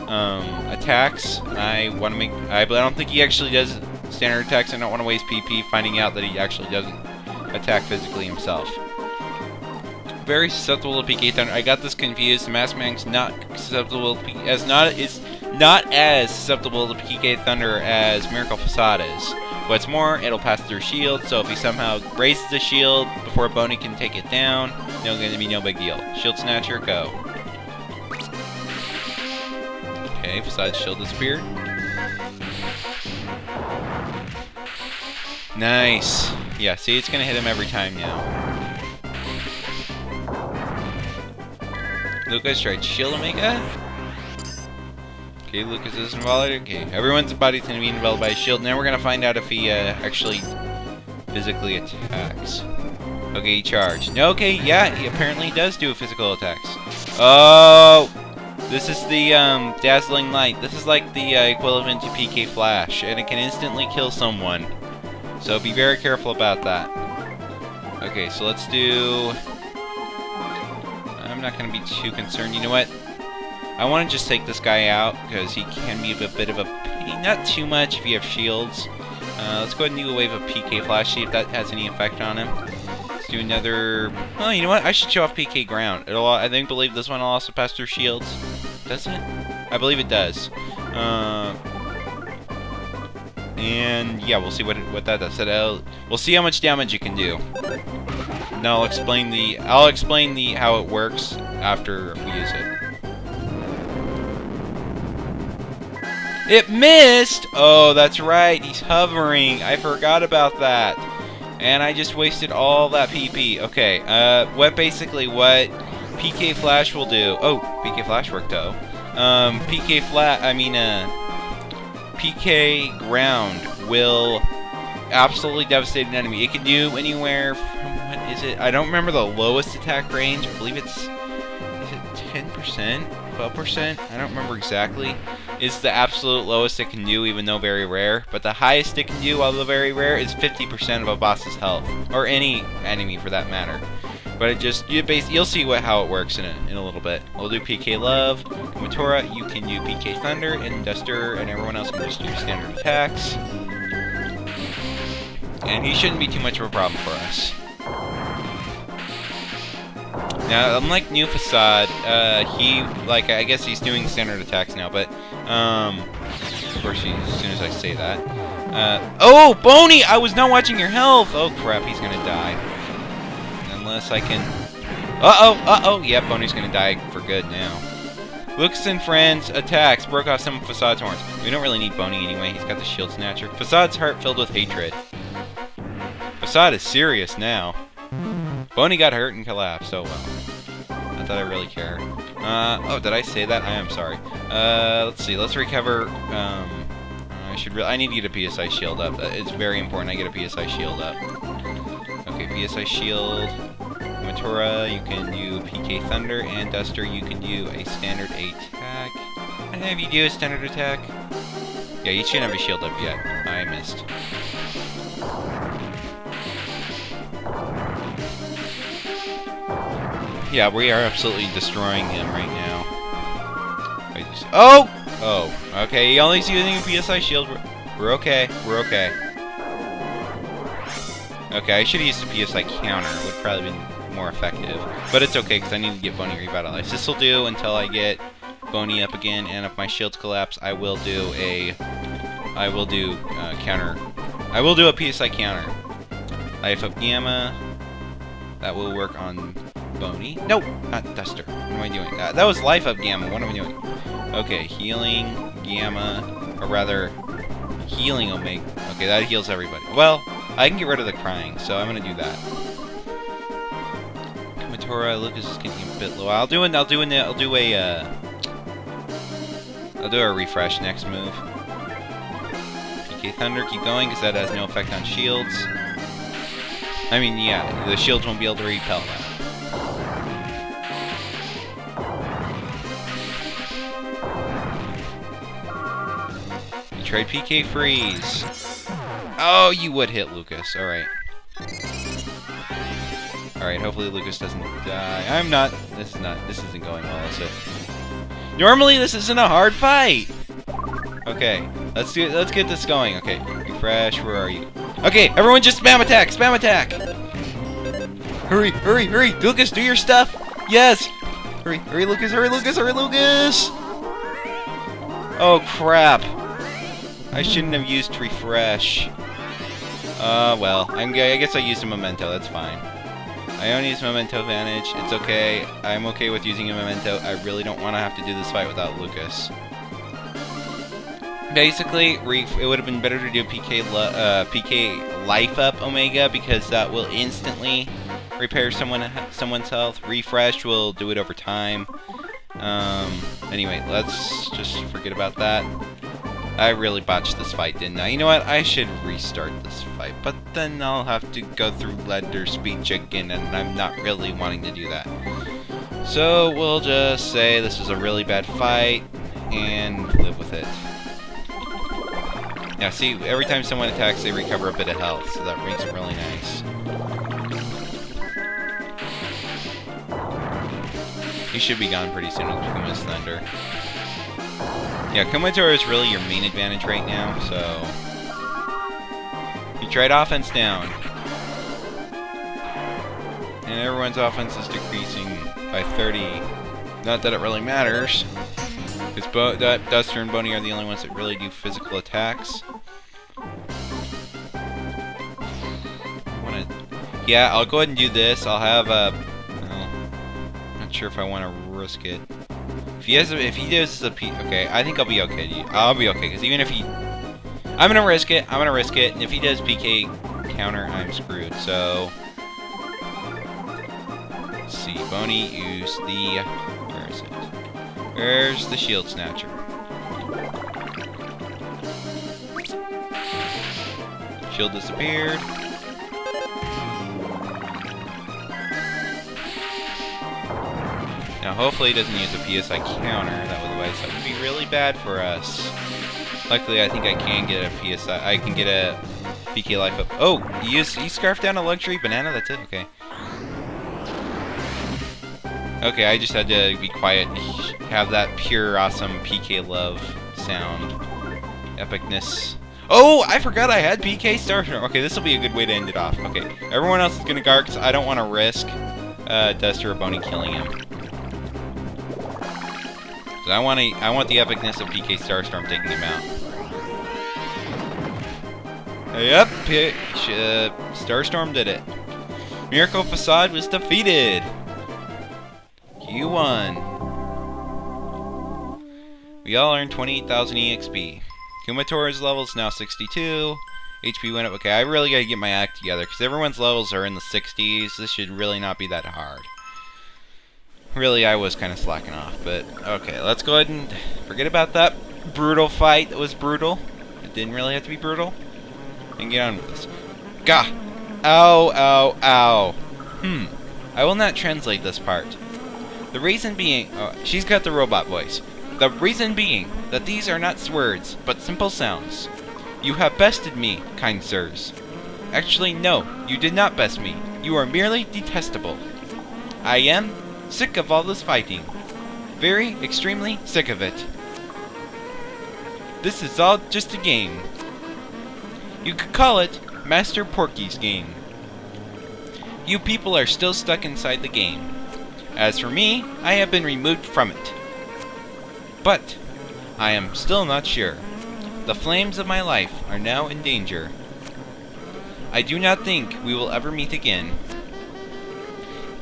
attacks. I don't think he actually does standard attacks. I don't want to waste PP finding out that he actually doesn't attack physically himself. Very susceptible to PK Thunder. I got this confused. The Masked Man's not susceptible to not as susceptible to PK Thunder as Miracle Facade is. What's more, it'll pass through shield, so if he somehow raises the shield before Boney can take it down, gonna be no big deal. Shield Snatcher, go. Okay, Facade's shield disappeared. Nice. Yeah, see, it's gonna hit him every time now. Lucas tried Shield Omega. Okay, Lucas is involved. Okay, everyone's body's gonna be involved by a shield. Now we're gonna find out if he actually physically attacks. Okay, he charged. No, okay, yeah, he apparently does do physical attacks. Oh! This is the Dazzling Light. This is like the equivalent to PK Flash, and it can instantly kill someone. So be very careful about that. Okay, so let's do... I'm not going to be too concerned. You know what? I want to just take this guy out, because he can be a bit of a pain. Not too much if you have shields. Let's go ahead and do a wave of PK Flash, see if that has any effect on him. Let's do another... Oh, you know what? I should show off PK Ground. I believe this one will also pass through shields. Does it? I believe it does. And yeah, we'll see what that does. We'll see how much damage it can do. Now I'll explain how it works after we use it. It missed! Oh, that's right. He's hovering. I forgot about that. And I just wasted all that PP. Okay, what PK Flash will do... Oh, PK Flash worked though. PK Ground will absolutely devastate an enemy. It can do anywhere from... What is it? I don't remember the lowest attack range. I believe it's... Is it 10%? 12%? I don't remember exactly. It's the absolute lowest it can do, even though very rare. But the highest it can do, although very rare, is 50% of a boss's health, or any enemy for that matter. But it just you'll see how it works in a little bit. We'll do PK Love, Matora. You can do PK Thunder, and Duster, and everyone else can just do standard attacks. And he shouldn't be too much of a problem for us. Now, unlike New Facade, I guess he's doing standard attacks now, but, of course, as soon as I say that. Oh, Boney! I was not watching your health! Oh, crap, he's gonna die. Unless I can... Uh-oh! Yep, Boney's gonna die for good now. Lucas and friends attacks broke off some of Facade's horns. We don't really need Boney anyway, he's got the Shield Snatcher. Facade's heart filled with hatred. Facade is serious now. Boney got hurt and collapsed, oh well. Not that I really care. Oh, did I say that? I am sorry. Let's see, let's recover, I need to get a PSI shield up. It's very important I get a PSI shield up. Okay, PSI shield. Matora, you can do PK Thunder, and Duster, you can do a standard attack. And have you do a standard attack? Yeah, you shouldn't have a shield up yet. I missed. Yeah, we are absolutely destroying him right now. Oh! Oh, okay, he only's using a PSI shield. We're okay, we're okay. Okay, I should have used a PSI counter. It would probably be more effective. But it's okay, because I need to get Boney revitalized. This will do until I get Boney up again, and if my shields collapse, I will do a counter. I will do a PSI counter. Life of Gamma. That will work on Boney. Nope, not Duster. What am I doing? That was Life of Gamma. What am I doing? Okay, Healing Gamma, or rather, Healing Omega. Okay, that heals everybody. Well, I can get rid of the crying, so I'm gonna do that. Matora, Lucas is getting a bit low. I'll do a refresh next move. PK Thunder, keep going, because that has no effect on shields. I mean, yeah, the shields won't be able to repel that. Trade PK Freeze. Oh, you would hit Lucas. Alright. Alright, hopefully Lucas doesn't die. I'm not. This isn't going well, is it? Normally this isn't a hard fight! Okay. Let's get this going. Okay. Refresh, where are you? Okay, everyone just spam attack! Spam attack! Hurry, hurry, hurry! Lucas, do your stuff! Yes! Hurry, hurry, Lucas, hurry, Lucas, hurry, Lucas! Oh, crap. I shouldn't have used refresh. Well, I guess I used a memento, that's fine. I only used memento advantage, it's okay. I'm okay with using a memento. I really don't want to have to do this fight without Lucas. Basically, it would have been better to do PK Life Up Omega, because that will instantly repair someone's health. Refresh will do it over time. Anyway, let's just forget about that. I really botched this fight, didn't I? You know what? I should restart this fight, but then I'll have to go through letter speech again, and I'm not really wanting to do that. So we'll just say this was a really bad fight and live with it. Now see, every time someone attacks they recover a bit of health, so that makes it really nice. He should be gone pretty soon with Kuma's Thunder. Yeah, Kumatora is really your main advantage right now, so... You tried offense down. And everyone's offense is decreasing by 30. Not that it really matters. Because Duster and Boney are the only ones that really do physical attacks. Yeah, I'll go ahead and do this. I'll have a... Well, not sure if I want to risk it. If he does a P... Okay, I think I'll be okay. I'll be okay, because even if he... I'm going to risk it. I'm going to risk it. And if he does PK counter, I'm screwed. So... Let's see. Boney used the... Where is it? Where's the Shield Snatcher? Shield disappeared. Now hopefully he doesn't use a PSI counter, otherwise that would be really bad for us. Luckily I think I can get a PSI, I can get a PK life up. Oh! He scarfed down a luxury banana, that's it? Okay. Okay, I just had to be quiet and have that pure awesome PK love sound. Epicness. Oh! I forgot I had PK Starstorm! Okay, this will be a good way to end it off. Okay, everyone else is gonna guard because I don't want to risk Duster or Boney killing him. So I want the epicness of PK Starstorm taking him out. Yep, Starstorm did it. Miracle Facade was defeated. You won. We all earned 28,000 EXP. Kumatora's level is now 62. HP went up. Okay, I really gotta get my act together because everyone's levels are in the 60s. This should really not be that hard. Really, I was kind of slacking off, but okay, let's go ahead and forget about that brutal fight that was brutal. It didn't really have to be brutal. And get on with this. Gah! Ow, ow, ow. I will not translate this part. The reason being... Oh, she's got the robot voice. The reason being that these are not words, but simple sounds. You have bested me, kind sirs. Actually, no, you did not best me. You are merely detestable. I am... sick of all this fighting. Very, extremely sick of it. This is all just a game. You could call it Master Porky's game. You people are still stuck inside the game. As for me, I have been removed from it. But, I am still not sure. The flames of my life are now in danger. I do not think we will ever meet again.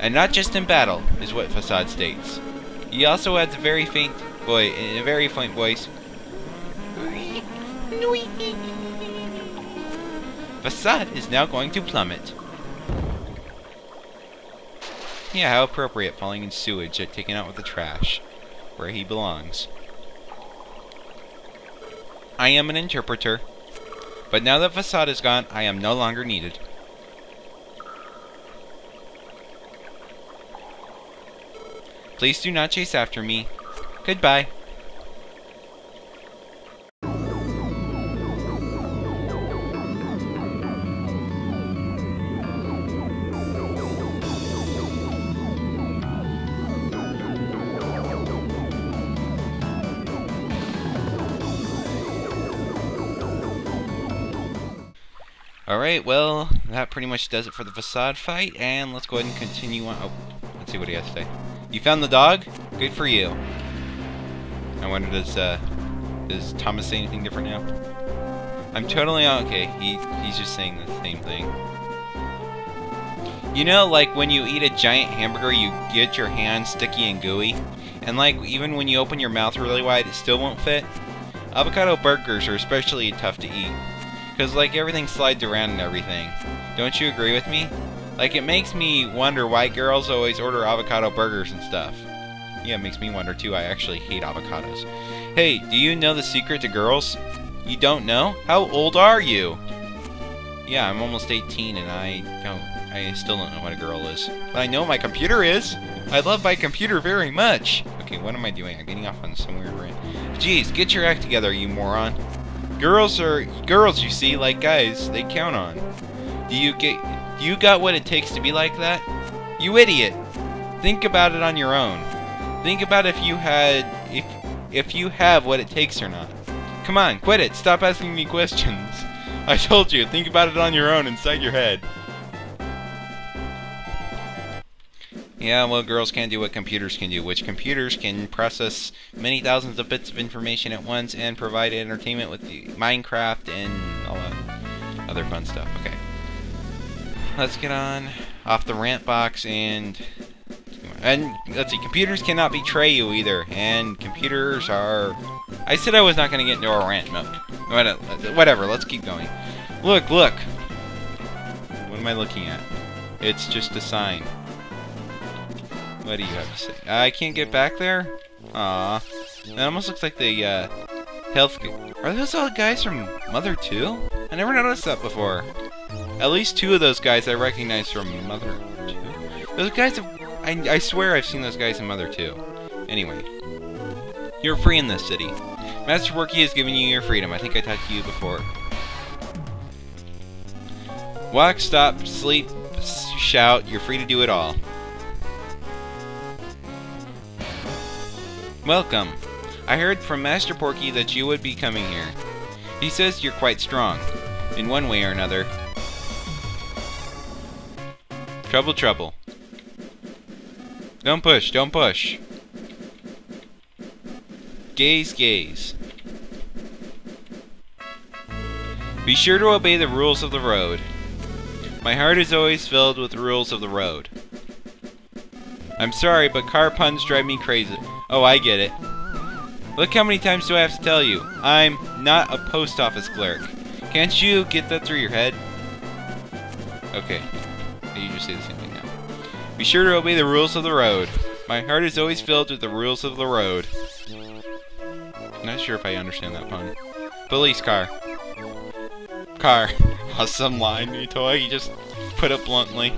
And not just in battle, is what Facade states. He also adds a very faint voice. Facade is now going to plummet. Yeah, how appropriate, falling in sewage, taken out with the trash, where he belongs. I am an interpreter, but now that Facade is gone, I am no longer needed. Please do not chase after me. Goodbye. Alright, well, that pretty much does it for the Facade fight, and let's go ahead and continue on. Oh, let's see what he has to say. You found the dog? Good for you. I wonder, does Thomas say anything different now? I'm totally okay. He's just saying the same thing. You know, like when you eat a giant hamburger, you get your hands sticky and gooey, and like even when you open your mouth really wide, it still won't fit. Avocado burgers are especially tough to eat, because like everything slides around and everything. Don't you agree with me? Like, it makes me wonder why girls always order avocado burgers and stuff. Yeah, it makes me wonder too. I actually hate avocados. Hey, do you know the secret to girls? You don't know? How old are you? Yeah, I'm almost 18 and I still don't know what a girl is. But I know what my computer is! I love my computer very much! Okay, what am I doing? I'm getting off on some weird rant. Jeez, get your act together, you moron. Girls, you see, like guys, they count on. Do you got what it takes to be like that? You idiot! Think about it on your own. Think about if you have what it takes or not. Come on, quit it! Stop asking me questions! I told you, think about it on your own inside your head. Yeah, well, girls can't do what computers can do, which computers can process many thousands of bits of information at once and provide entertainment with the Minecraft and all that other fun stuff. Okay. Let's get on off the rant box and let's see, computers cannot betray you either, and computers are... I said I was not going to get into a rant mode. Whatever, let's keep going. Look! What am I looking at? It's just a sign. What do you have to say? I can't get back there? Aw. That almost looks like the, health... Are those all guys from Mother 2? I never noticed that before. At least 2 of those guys I recognize from Mother 2. Those guys have... I swear I've seen those guys in Mother 2. Anyway. You're free in this city. Master Porky has given you your freedom. I think I talked to you before. Walk, stop, sleep, shout. You're free to do it all. Welcome. I heard from Master Porky that you would be coming here. He says you're quite strong. In one way or another. Trouble, trouble. Don't push, don't push. Gaze, gaze. Be sure to obey the rules of the road. My heart is always filled with the rules of the road. I'm sorry, but car puns drive me crazy. Oh, I get it. Look how many times do I have to tell you. I'm not a post office clerk. Can't you get that through your head? Okay. You just say the same thing now. Be sure to obey the rules of the road. My heart is always filled with the rules of the road. Not sure if I understand that pun. Police car. Car. Awesome line, you just put it bluntly.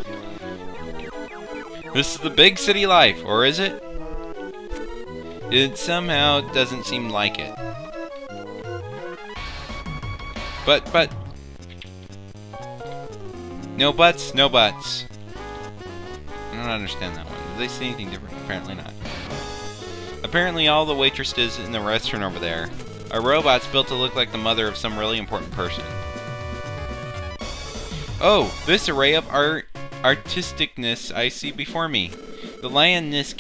This is the big city life, or is it? It somehow doesn't seem like it. But... No buts, no buts. I don't understand that one. Did they say anything different? Apparently not. Apparently all the waitresses in the restaurant over there are robots built to look like the mother of some really important person. Oh, this array of artisticness I see before me. The lioness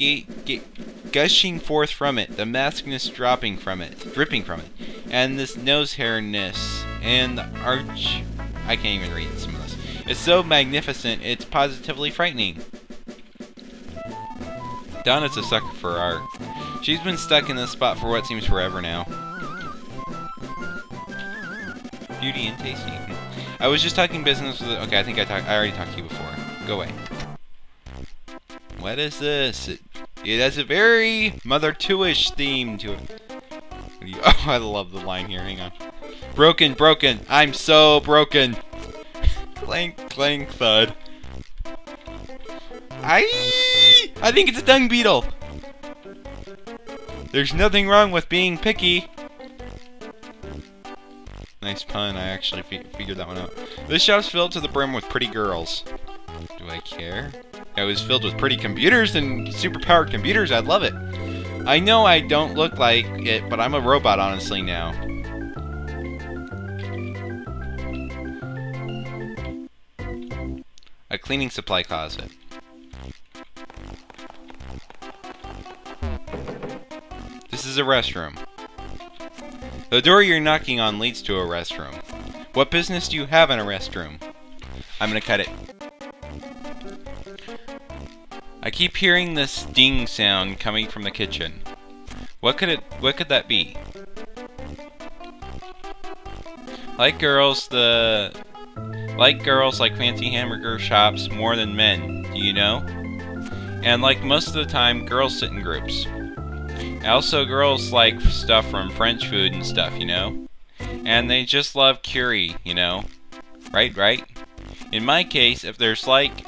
gushing forth from it, the maskness dripping from it, and this nose hairness, and the arch... I can't even read some of this. It's so magnificent, it's positively frightening. Donna's a sucker for art. She's been stuck in this spot for what seems forever now. Beauty and tasty. I was just talking business with... Okay, I think I already talked to you before. Go away. What is this? It has a very Mother 2-ish theme to it. Oh, I love the line here. Hang on. Broken, broken. I'm so broken. Clank, clank, thud. I think it's a dung beetle. There's nothing wrong with being picky. Nice pun. I actually figured that one out. This shop's filled to the brim with pretty girls. Do I care? If I was filled with pretty computers and superpowered computers, I'd love it. I know I don't look like it, but I'm a robot honestly now. A cleaning supply closet. This is a restroom. The door you're knocking on leads to a restroom. What business do you have in a restroom? I'm gonna cut it. I keep hearing this ding sound coming from the kitchen. What could that be? Like girls like fancy hamburger shops more than men, do you know? And like most of the time, girls sit in groups. Also, girls like stuff from French food and stuff, you know? And they just love curry, you know? Right? In my case, if there's like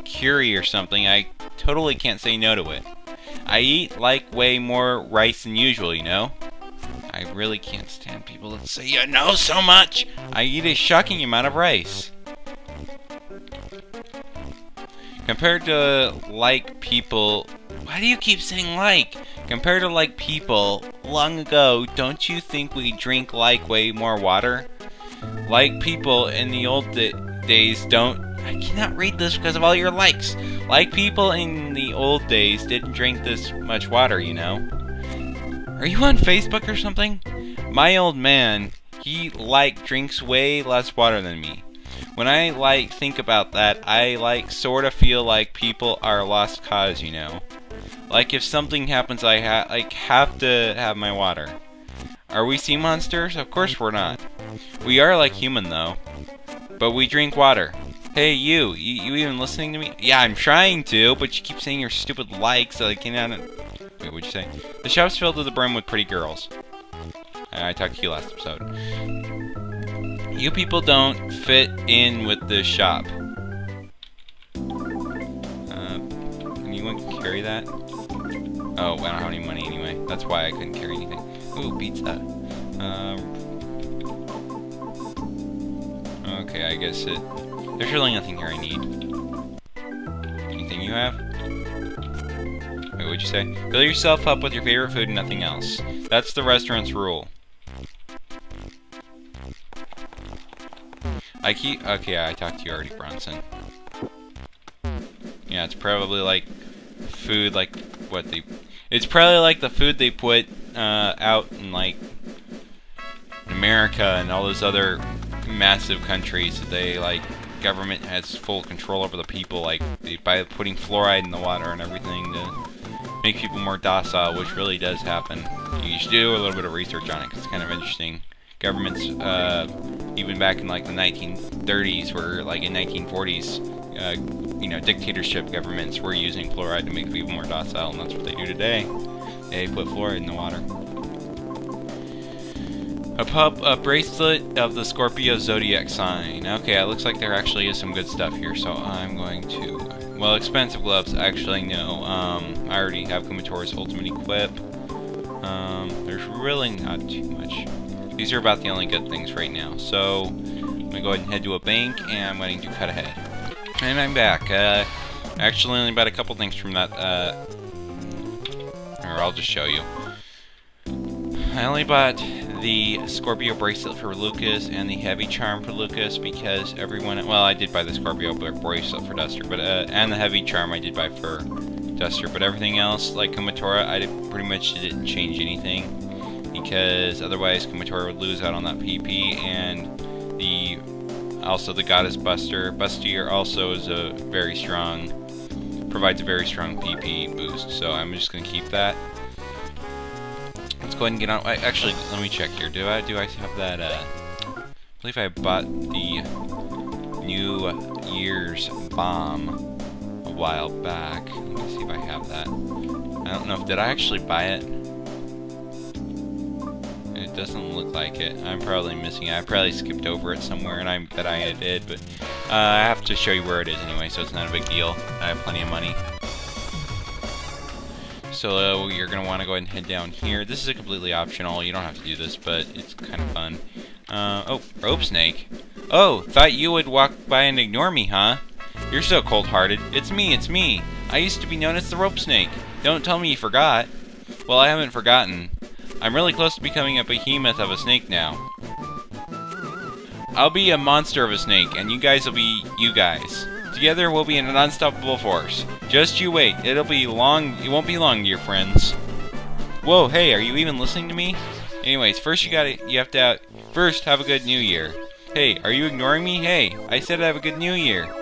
curry or something, I totally can't say no to it. I eat like way more rice than usual, you know? I really can't stand people that say you know so much! I eat a shocking amount of rice. Compared to like people... Why do you keep saying like? Compared to like people long ago, don't you think we drink like way more water? Like people in the old days don't... I cannot read this because of all your likes. Like people in the old days didn't drink this much water, you know? Are you on Facebook or something? My old man, he drinks way less water than me. When I think about that, I sort of feel like people are a lost cause, you know? Like if something happens, I have to have my water. Are we sea monsters? Of course we're not. We are like human though. But we drink water. Hey you even listening to me? Yeah, I'm trying to, but you keep saying your stupid likes, so I cannot... Wait, what'd you say? The shop's filled to the brim with pretty girls. I talked to you last episode. You people don't fit in with this shop. Anyone carry that? Oh, I don't have any money anyway. That's why I couldn't carry anything. Ooh, pizza. Okay, I guess there's really nothing here I need. Anything you have? Wait, what'd you say? Fill yourself up with your favorite food and nothing else. That's the restaurant's rule. Okay, I talked to you already, Bronson. Yeah, it's probably like food, like what they... It's probably like the food they put out in like America and all those other massive countries that they government has full control over the people, by putting fluoride in the water and everything to make people more docile, which really does happen. You should do a little bit of research on it because it's kind of interesting. Governments, even back in like the 1930s, where in 1940s, you know, dictatorship governments were using fluoride to make people more docile, and that's what they do today. They put fluoride in the water. A bracelet of the Scorpio zodiac sign. Okay, it looks like there actually is some good stuff here, so I'm going to... Well, expensive gloves, actually, no. I already have Kumatori's ultimate equip. There's really not too much. These are about the only good things right now. So, I'm going to go ahead and head to a bank, and I'm going to cut ahead. And I'm back. Actually, only bought a couple things from that, or I'll just show you. I only bought the Scorpio bracelet for Lucas and the heavy charm for Lucas because everyone... Well, I did buy the Scorpio bracelet for Duster, but and the heavy charm I did buy for Duster, but everything else, like Kumatora, I pretty much didn't change anything because otherwise Kumatora would lose out on that PP, and also the Goddess Buster. Bustier also is a very strong... provides a very strong PP boost, so I'm just going to keep that. Let's go ahead and get on. Actually, let me check here. Do I have that? I believe I bought the New Year's bomb a while back. Let me see if I have that. I don't know if did I actually buy it. It doesn't look like it. I'm probably missing it. I probably skipped over it somewhere, and I bet I did. But I have to show you where it is anyway, so it's not a big deal. I have plenty of money. So you're going to want to go ahead and head down here. This is completely optional. You don't have to do this, but it's kind of fun. Oh, rope snake. Oh, thought you would walk by and ignore me, huh? You're so cold-hearted. It's me. I used to be known as the rope snake. Don't tell me you forgot. Well, I haven't forgotten. I'm really close to becoming a behemoth of a snake now. I'll be a monster of a snake, and you guys will be you guys. Together we'll be an unstoppable force. Just you wait. It won't be long, dear friends. Whoa, hey, are you even listening to me? Anyways, first you have to first have a good new year. Hey, are you ignoring me? Hey, I said have a good new year.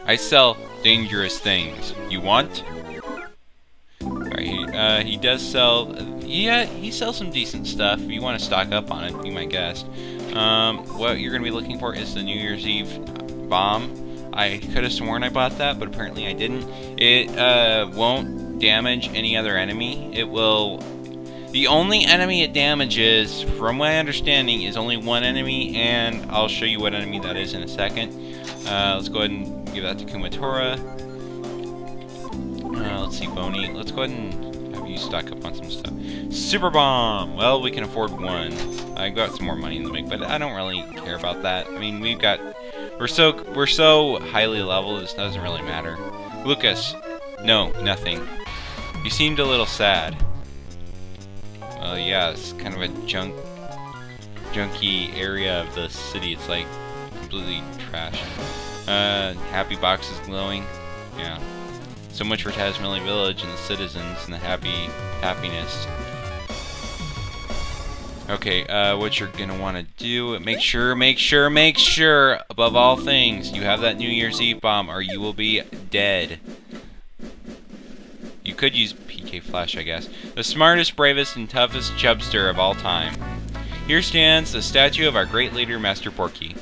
I sell dangerous things. You want? Alright, he does sell... Yeah, he sells some decent stuff. If you want to stock up on it, be my guest. What you're going to be looking for is the New Year's Eve bomb. I could have sworn I bought that, but apparently I didn't. It won't damage any other enemy. It The only enemy it damages, from my understanding, is only one enemy, and I'll show you what enemy that is in a second. Let's go ahead and give that to Kumatora. Let's see, Boney. Let's go ahead and have you stock up on some stuff. Super Bomb! Well, we can afford one. I got some more money in the bank, but I don't really care about that. I mean, we're so highly leveled, this doesn't really matter. Lucas. No, nothing. You seemed a little sad. Well, yeah, it's kind of a junky area of the city. It's like completely trash. Happy Box is glowing. Yeah. So much for Tazmily Village and the citizens and the happiness. Okay, what you're gonna want to do, make sure, above all things, you have that New Year's Eve bomb or you will be dead. You could use PK Flash, I guess. The smartest, bravest, and toughest chubster of all time. Here stands the statue of our great leader, Master Porky.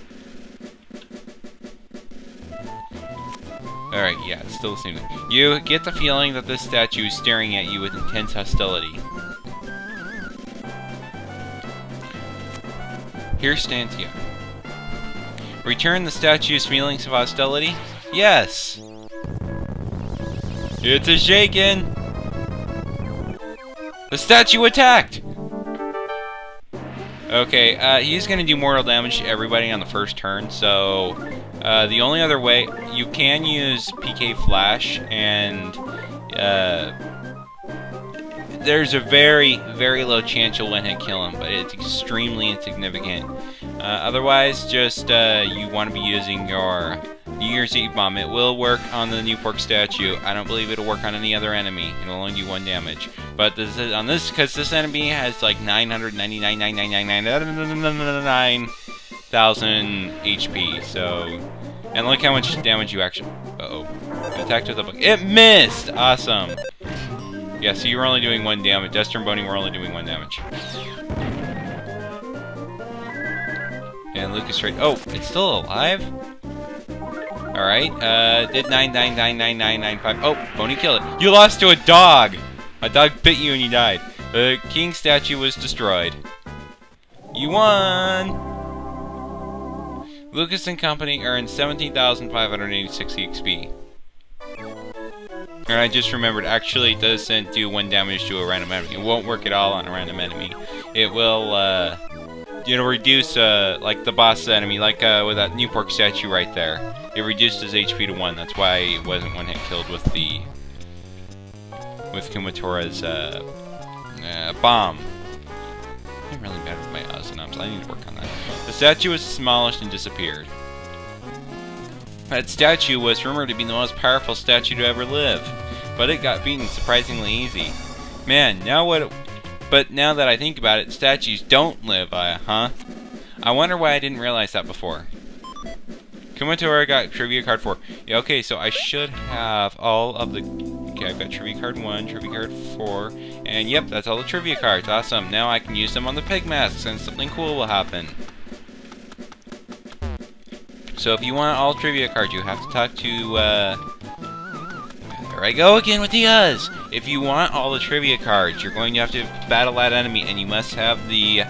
Alright, yeah, it's still the same thing. You get the feeling that this statue is staring at you with intense hostility. Here stands you. Return the statue's feelings of hostility? Yes! It's a shaken! The statue attacked! Okay, he's gonna do mortal damage to everybody on the first turn, so the only other way, you can use PK Flash, and there's a very, very low chance you'll one-hit kill him, but it's extremely insignificant. Otherwise, just you want to be using your New Year's Eve bomb. It will work on the new pork statue. I don't believe it'll work on any other enemy. It'll only do 1 damage. But this is on this, because this enemy has like 999,999,000 HP. So, and look how much damage you actually. Attacked with a book. It missed. Awesome. Yeah, so you were only doing 1 damage. Dester and Boney were only doing 1 damage. And Lucas right. Oh, it's still alive? Alright, did 9999995. Oh, Boney killed it. You lost to a dog! A dog bit you and you died. The king statue was destroyed. You won! Lucas and company earned 17,586 XP. And I just remembered, actually it doesn't do 1 damage to a random enemy. It won't work at all on a random enemy. It will, reduce, like the boss enemy, like with that new pork statue right there. It reduced his HP to 1. That's why it wasn't one-hit killed with Kumatora's bomb. I'm really bad with my Osinops. I need to work on that. The statue was demolished and disappeared. That statue was rumored to be the most powerful statue to ever live, but it got beaten surprisingly easy. Man, but now that I think about it, statues don't live, huh? I wonder why I didn't realize that before. Kumatora got Trivia Card 4. Yeah, okay, so I should have all of the... Okay, I've got Trivia Card 1, Trivia Card 4, and yep, that's all the Trivia Cards. Awesome. Now I can use them on the pig masks, and something cool will happen. So if you want all Trivia Cards, you have to talk to, there I go again with the Uz! If you want all the Trivia Cards, you're going to have to battle that enemy, and you must have the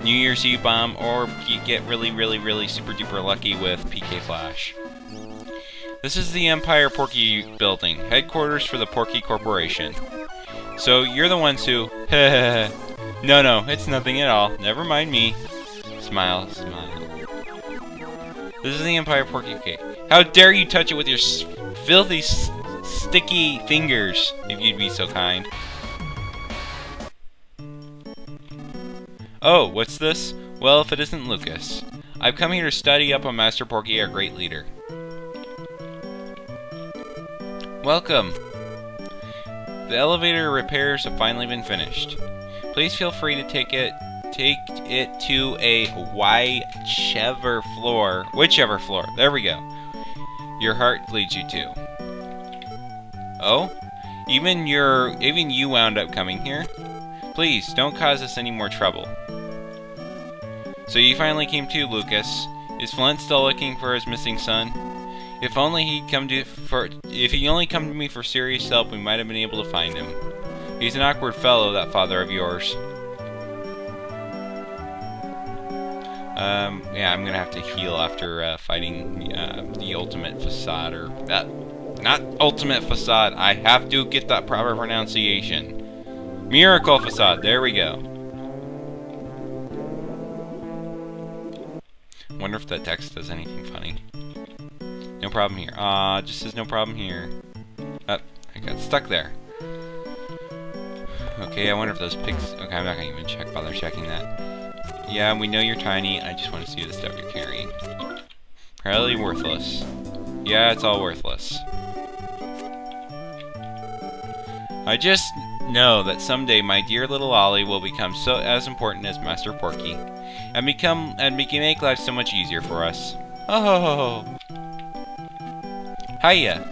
New Year's Eve bomb, or you get really, really, really super duper lucky with PK Flash. This is the Empire Porky building, headquarters for the Porky Corporation. So you're the ones who, no, it's nothing at all. Never mind me. Smile, smile. This is the Empire Porky cake. How dare you touch it with your filthy, sticky fingers, if you'd be so kind. Oh, what's this? Well, if it isn't Lucas. I've come here to study up on Master Porky, our great leader. Welcome. The elevator repairs have finally been finished. Please feel free to take it to a whichever floor. There we go. Your heart leads you to. Oh? Even you wound up coming here? Please, don't cause us any more trouble. So you finally came to, Lucas. Is Flint still looking for his missing son? If only he'd come to me for serious help, we might have been able to find him. He's an awkward fellow, that father of yours. Yeah, I'm gonna have to heal after fighting the ultimate facade, or not ultimate facade. I have to get that proper pronunciation. Miracle facade. There we go. Wonder if that text does anything funny. No problem here. Just says no problem here. I got stuck there. Okay, I wonder if those pigs... Okay, I'm not gonna even bother checking that. Yeah, we know you're tiny. I just want to see the stuff you're carrying. Probably worthless. Yeah, it's all worthless. I just know that someday my dear little Ollie will become as important as Master Porky, and make life so much easier for us. Oh, hiya!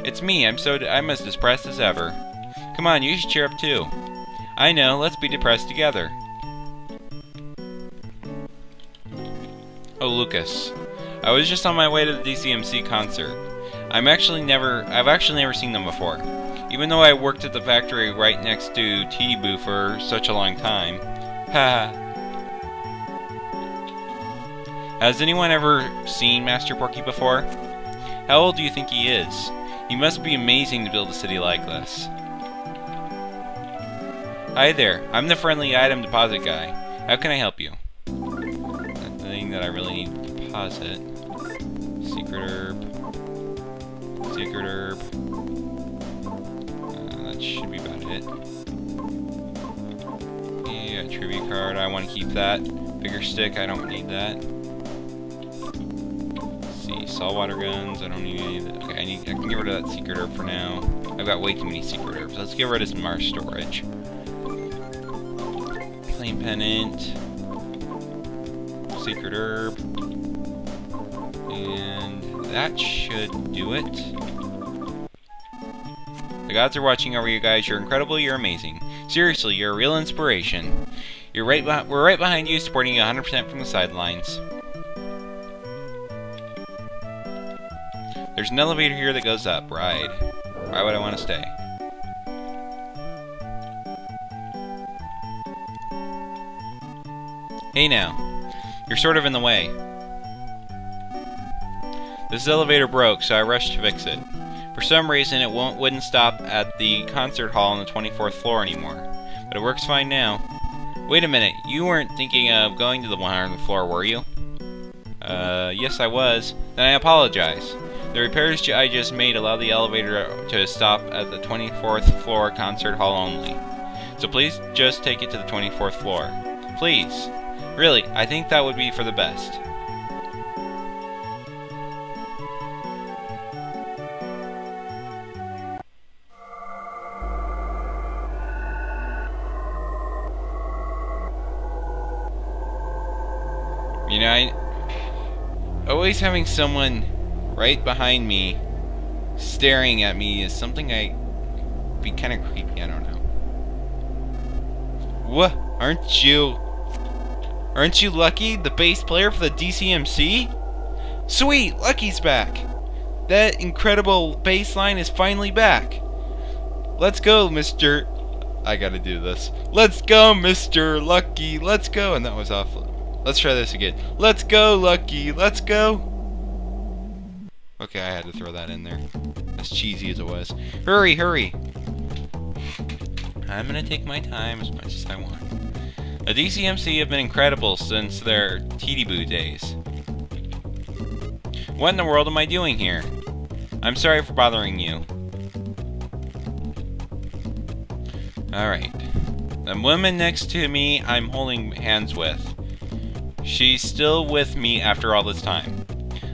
It's me. I'm as depressed as ever. Come on, you should cheer up too. I know. Let's be depressed together. Oh, Lucas. I was just on my way to the DCMC concert. I've actually never seen them before. Even though I worked at the factory right next to Tee-Boo for such a long time. Ha. Has anyone ever seen Master Porky before? How old do you think he is? He must be amazing to build a city like this. Hi there. I'm the friendly item deposit guy. How can I help you? That I really need to deposit. Secret herb. Secret herb. That should be about it. Yeah, trivia card. I want to keep that. Bigger stick. I don't need that. Let's see, saltwater guns. I don't need any of that. Okay, I can get rid of that secret herb for now. I've got way too many secret herbs. Let's get rid of some more storage. Plain pennant. Secret herb, and that should do it. The gods are watching over you guys. You're incredible. You're amazing. Seriously, you're a real inspiration. We're right behind you, supporting you 100% from the sidelines. There's an elevator here that goes up. Ride. Why would I want to stay? Hey now. You're sort of in the way. This elevator broke, so I rushed to fix it. For some reason, it wouldn't stop at the concert hall on the 24th floor anymore. But it works fine now. Wait a minute, you weren't thinking of going to the 100th floor, were you? Yes I was. Then I apologize. The repairs I just made allow the elevator to stop at the 24th floor concert hall only. So please just take it to the 24th floor. Please. Really, I think that would be for the best. You know, always having someone right behind me staring at me is something be kind of creepy, I don't know. What? Aren't you Lucky, the bass player for the DCMC? Sweet, Lucky's back! That incredible bass line is finally back! Let's go, Mr. I gotta do this. Let's go, Mr. Lucky, let's go! And that was awful. Let's try this again. Let's go, Lucky, let's go! Okay, I had to throw that in there. As cheesy as it was. Hurry, hurry! I'm gonna take my time as much as I want. The DCMC have been incredible since their Tee-Boo days. What in the world am I doing here? I'm sorry for bothering you. Alright. The woman next to me I'm holding hands with. She's still with me after all this time.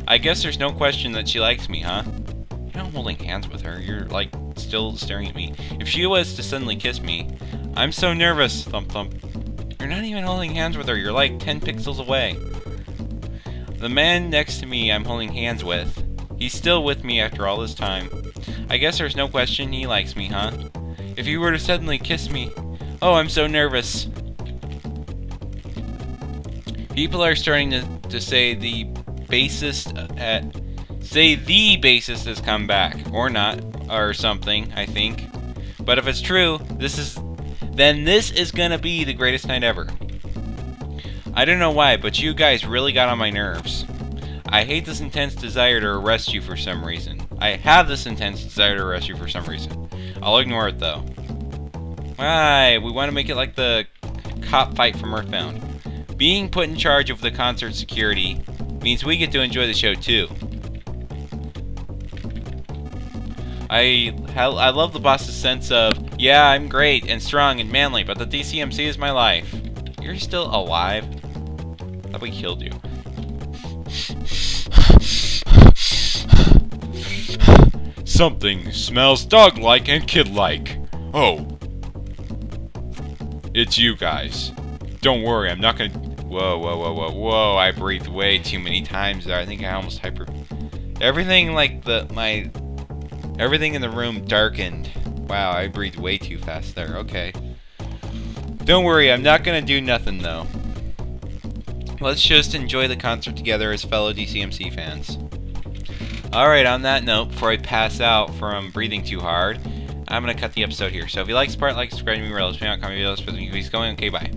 I guess there's no question that she likes me, huh? You're not holding hands with her. You're, like, still staring at me. If she was to suddenly kiss me... I'm so nervous, thump thump. You're not even holding hands with her. You're like 10 pixels away. The man next to me I'm holding hands with. He's still with me after all this time. I guess there's no question he likes me, huh? If he were to suddenly kiss me... Oh, I'm so nervous. People are starting to say the bassist has come back. Or not. Or something, I think. But if it's true, then this is gonna be the greatest night ever. I don't know why, but you guys really got on my nerves. I hate this intense desire to arrest you for some reason. I have this intense desire to arrest you for some reason. I'll ignore it though. Why? We want to make it like the cop fight from Earthbound. Being put in charge of the concert security means we get to enjoy the show too. I love the boss's sense of, yeah, I'm great and strong and manly, but the DCMC is my life. You're still alive? I thought we killed you. Something smells dog-like and kid-like. Oh. It's you guys. Don't worry, I'm not gonna... Whoa, whoa, whoa, whoa, whoa. I breathed way too many times there. I think I almost Everything like everything in the room darkened. Wow, I breathed way too fast there. Okay. Don't worry, I'm not gonna do nothing though. Let's just enjoy the concert together as fellow DCMC fans. Alright, on that note, before I pass out from breathing too hard, I'm gonna cut the episode here. So if you like this part, like, subscribe to me, comment, comment, comment, going. Okay, bye.